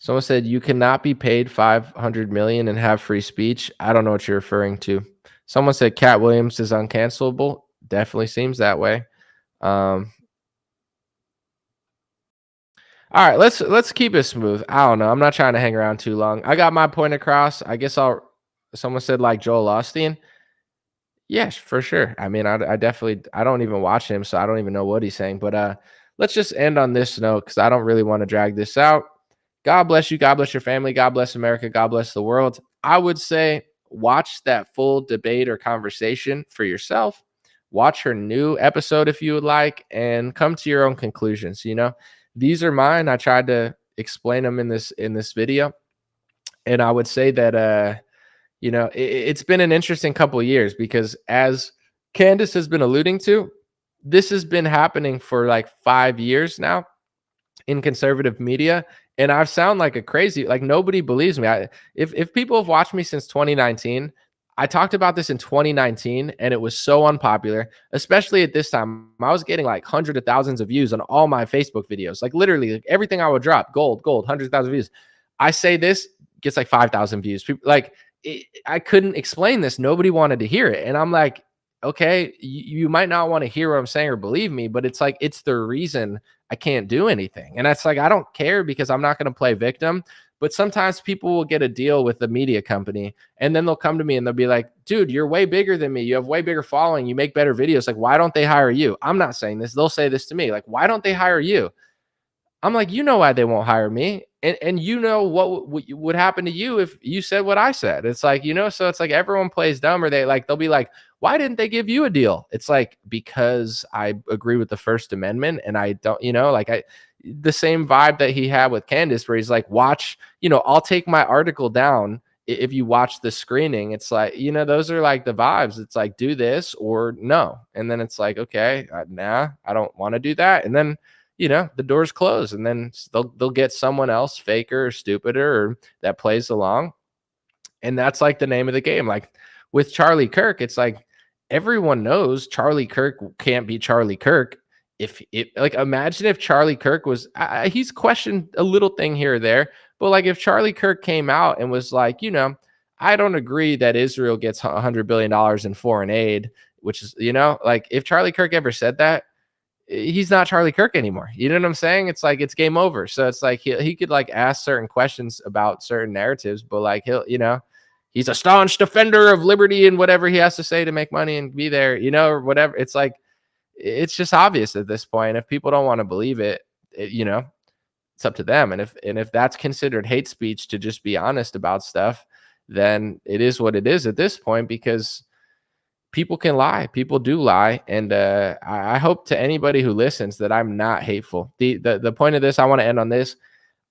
Someone said you cannot be paid $500 million and have free speech. I don't know what you're referring to. Someone said Cat Williams is uncancelable. Definitely seems that way. All right, let's keep it smooth. I don't know. I'm not trying to hang around too long. I got my point across. I guess someone said like Joel Osteen. Yes, for sure. I mean, I definitely, I don't even watch him, so I don't even know what he's saying. But let's just end on this note because I don't really want to drag this out. God bless you. God bless your family. God bless America. God bless the world. I would say watch that full debate or conversation for yourself. Watch her new episode if you would like, and come to your own conclusions. These are mine. I tried to explain them in this video, and I would say that it's been an interesting couple of years because, as Candace has been alluding to, this has been happening for like 5 years now in conservative media. And I sound like a crazy, like nobody believes me. If people have watched me since 2019, I talked about this in 2019 and it was so unpopular, especially at this time. I was getting like hundreds of thousands of views on all my Facebook videos. Like literally like everything I would drop, gold, hundreds of thousands of views. I say this gets like 5,000 views. People like, I couldn't explain this. Nobody wanted to hear it. And I'm like, okay, you might not want to hear what I'm saying or believe me, but it's like, it's the reason I can't do anything. And that's like, I don't care because I'm not going to play victim. But sometimes people will get a deal with the media company and then they'll come to me and they'll be like, dude, you're way bigger than me. You have way bigger following. You make better videos. Like, why don't they hire you? I'm not saying this. They'll say this to me. Like, why don't they hire you? I'm like, you know why they won't hire me. And you know what would happen to you if you said what I said. It's like, so it's like everyone plays dumb, or they'll be like, why didn't they give you a deal? It's like, because I agree with the First Amendment and I don't, the same vibe that he had with Candace, where he's like, watch, I'll take my article down if you watch the screening. It's like, those are like the vibes. It's like, do this or no. And then it's like, okay, nah, I don't want to do that. And then, the doors close and then they'll get someone else faker or stupider or that plays along. And that's like the name of the game. Like with Charlie Kirk, it's like everyone knows Charlie Kirk can't be Charlie Kirk. Imagine if Charlie Kirk was, he's questioned a little thing here or there, but like if Charlie Kirk came out and was like, I don't agree that Israel gets $100 billion in foreign aid, which is, like if Charlie Kirk ever said that, he's not Charlie Kirk anymore. You know what I'm saying? It's like, it's game over. So it's like, he could like ask certain questions about certain narratives, but like he's a staunch defender of liberty and whatever he has to say to make money and be there, or whatever. It's like, it's just obvious at this point. If people don't want to believe it, it's up to them. And if that's considered hate speech to just be honest about stuff, then it is what it is at this point, because people can lie. People do lie. And I hope to anybody who listens that I'm not hateful. The point of this, I want to end on this.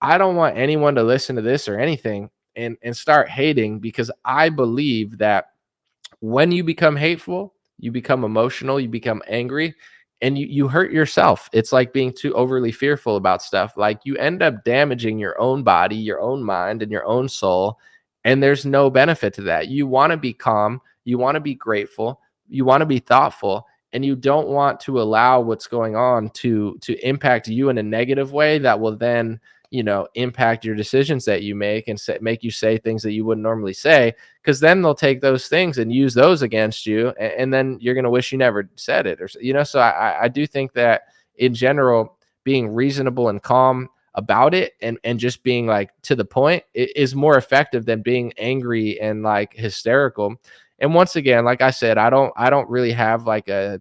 I don't want anyone to listen to this or anything and start hating, because I believe that when you become hateful, you become emotional, you become angry, and you hurt yourself. It's like being too overly fearful about stuff. Like you end up damaging your own body, your own mind, and your own soul. And there's no benefit to that. You want to be calm. You want to be grateful. You want to be thoughtful. And you don't want to allow what's going on to impact you in a negative way that will then, impact your decisions that you make and make you say things that you wouldn't normally say, because then they'll take those things and use those against you. And then you're going to wish you never said it, or, so I do think that in general, being reasonable and calm about it and just being like to the point is more effective than being angry and like hysterical. And once again, like I said, I don't really have like a,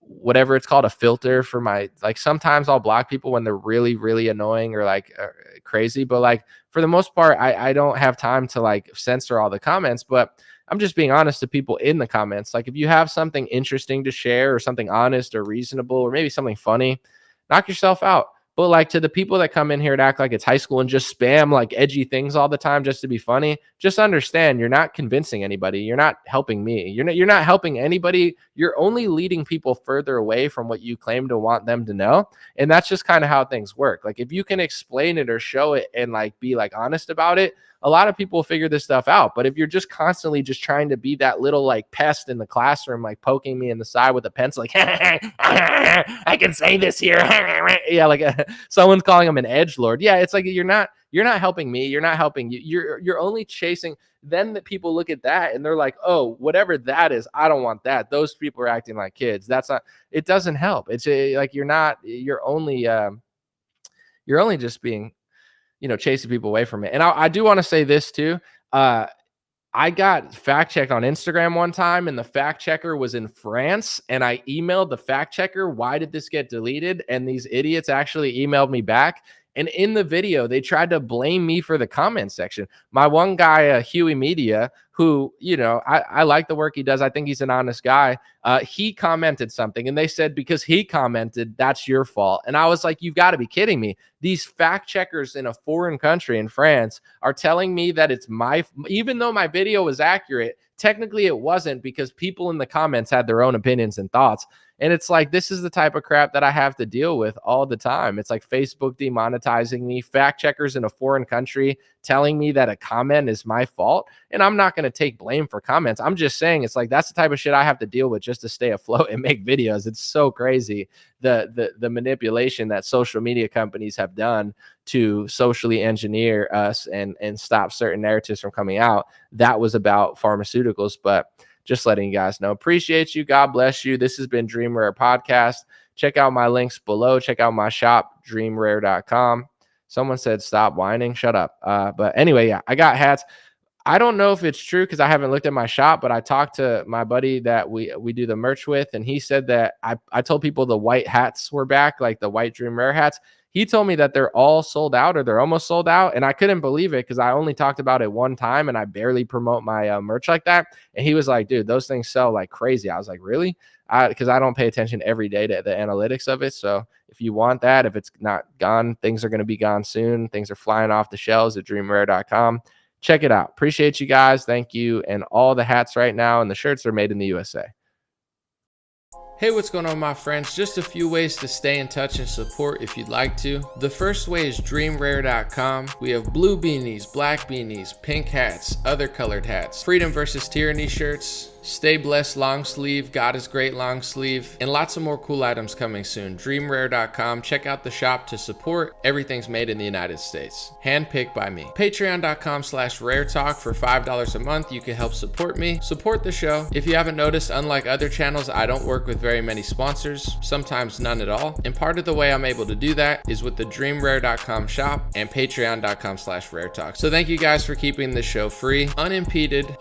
whatever it's called, a filter for my, like sometimes I'll block people when they're really, really annoying or like crazy. But like for the most part, I don't have time to like censor all the comments, but I'm just being honest to people in the comments. Like if you have something interesting to share or something honest or reasonable, or maybe something funny, knock yourself out. But like to the people that come in here to act like it's high school and just spam like edgy things all the time just to be funny, just understand you're not convincing anybody. You're not helping me. You're not helping anybody. You're only leading people further away from what you claim to want them to know. And that's just kind of how things work. Like if you can explain it or show it and like be like honest about it, a lot of people will figure this stuff out. But if you're just constantly just trying to be that little like pest in the classroom, like poking me in the side with a pencil, like I can say this here. Yeah, like someone's calling him an edgelord. Yeah, it's like you're not helping me. You're not helping you. You're only chasing. Then the people look at that and they're like, oh, whatever that is, I don't want that. Those people are acting like kids. That's not. It doesn't help. It's like you're only just being, chasing people away from it. And I do want to say this too. I got fact checked on Instagram one time and the fact checker was in France, and I emailed the fact checker, why did this get deleted? And these idiots actually emailed me back. And in the video, they tried to blame me for the comment section. My one guy, Huey Media, who, I like the work he does. I think he's an honest guy. He commented something and they said, because he commented, that's your fault. And I was like, you've got to be kidding me. These fact checkers in a foreign country in France are telling me that it's even though my video was accurate, technically it wasn't, because people in the comments had their own opinions and thoughts. And it's like, this is the type of crap that I have to deal with all the time. It's like Facebook demonetizing me, fact checkers in a foreign country telling me that a comment is my fault. And I'm not going to take blame for comments. I'm just saying, it's like, that's the type of shit I have to deal with just to stay afloat and make videos. It's so crazy. The manipulation that social media companies have done to socially engineer us and stop certain narratives from coming out. That was about pharmaceuticals, but just letting you guys know. Appreciate you. God bless you. This has been Dream Rare Podcast. Check out my links below. Check out my shop, dreamrare.com. Someone said, stop whining. Shut up. But anyway, yeah, I got hats. I don't know if it's true because I haven't looked at my shop, but I talked to my buddy that we do the merch with, and he said that I told people the white hats were back, like the white Dream Rare hats. He told me that they're all sold out or they're almost sold out. And I couldn't believe it because I only talked about it one time and I barely promote my merch like that. And he was like, dude, those things sell like crazy. I was like, really? Because I don't pay attention every day to the analytics of it. So if you want that, if it's not gone, things are going to be gone soon. Things are flying off the shelves at dreamrare.com. Check it out. Appreciate you guys. Thank you. And all the hats right now and the shirts are made in the USA. Hey, what's going on, my friends? Just a few ways to stay in touch and support if you'd like to. The first way is dreamrare.com. We have blue beanies, black beanies, pink hats, other colored hats, freedom versus tyranny shirts, stay blessed long sleeve, God is great long sleeve, and lots of more cool items coming soon. Dreamrare.com. Check out the shop to support. Everything's made in the United States. Handpicked by me. Patreon.com/raretalk for $5 a month. You can help support me, support the show. If you haven't noticed, unlike other channels, I don't work with very many sponsors, sometimes none at all. And part of the way I'm able to do that is with the dreamrare.com shop and patreon.com/raretalk. So thank you guys for keeping this show free, unimpeded,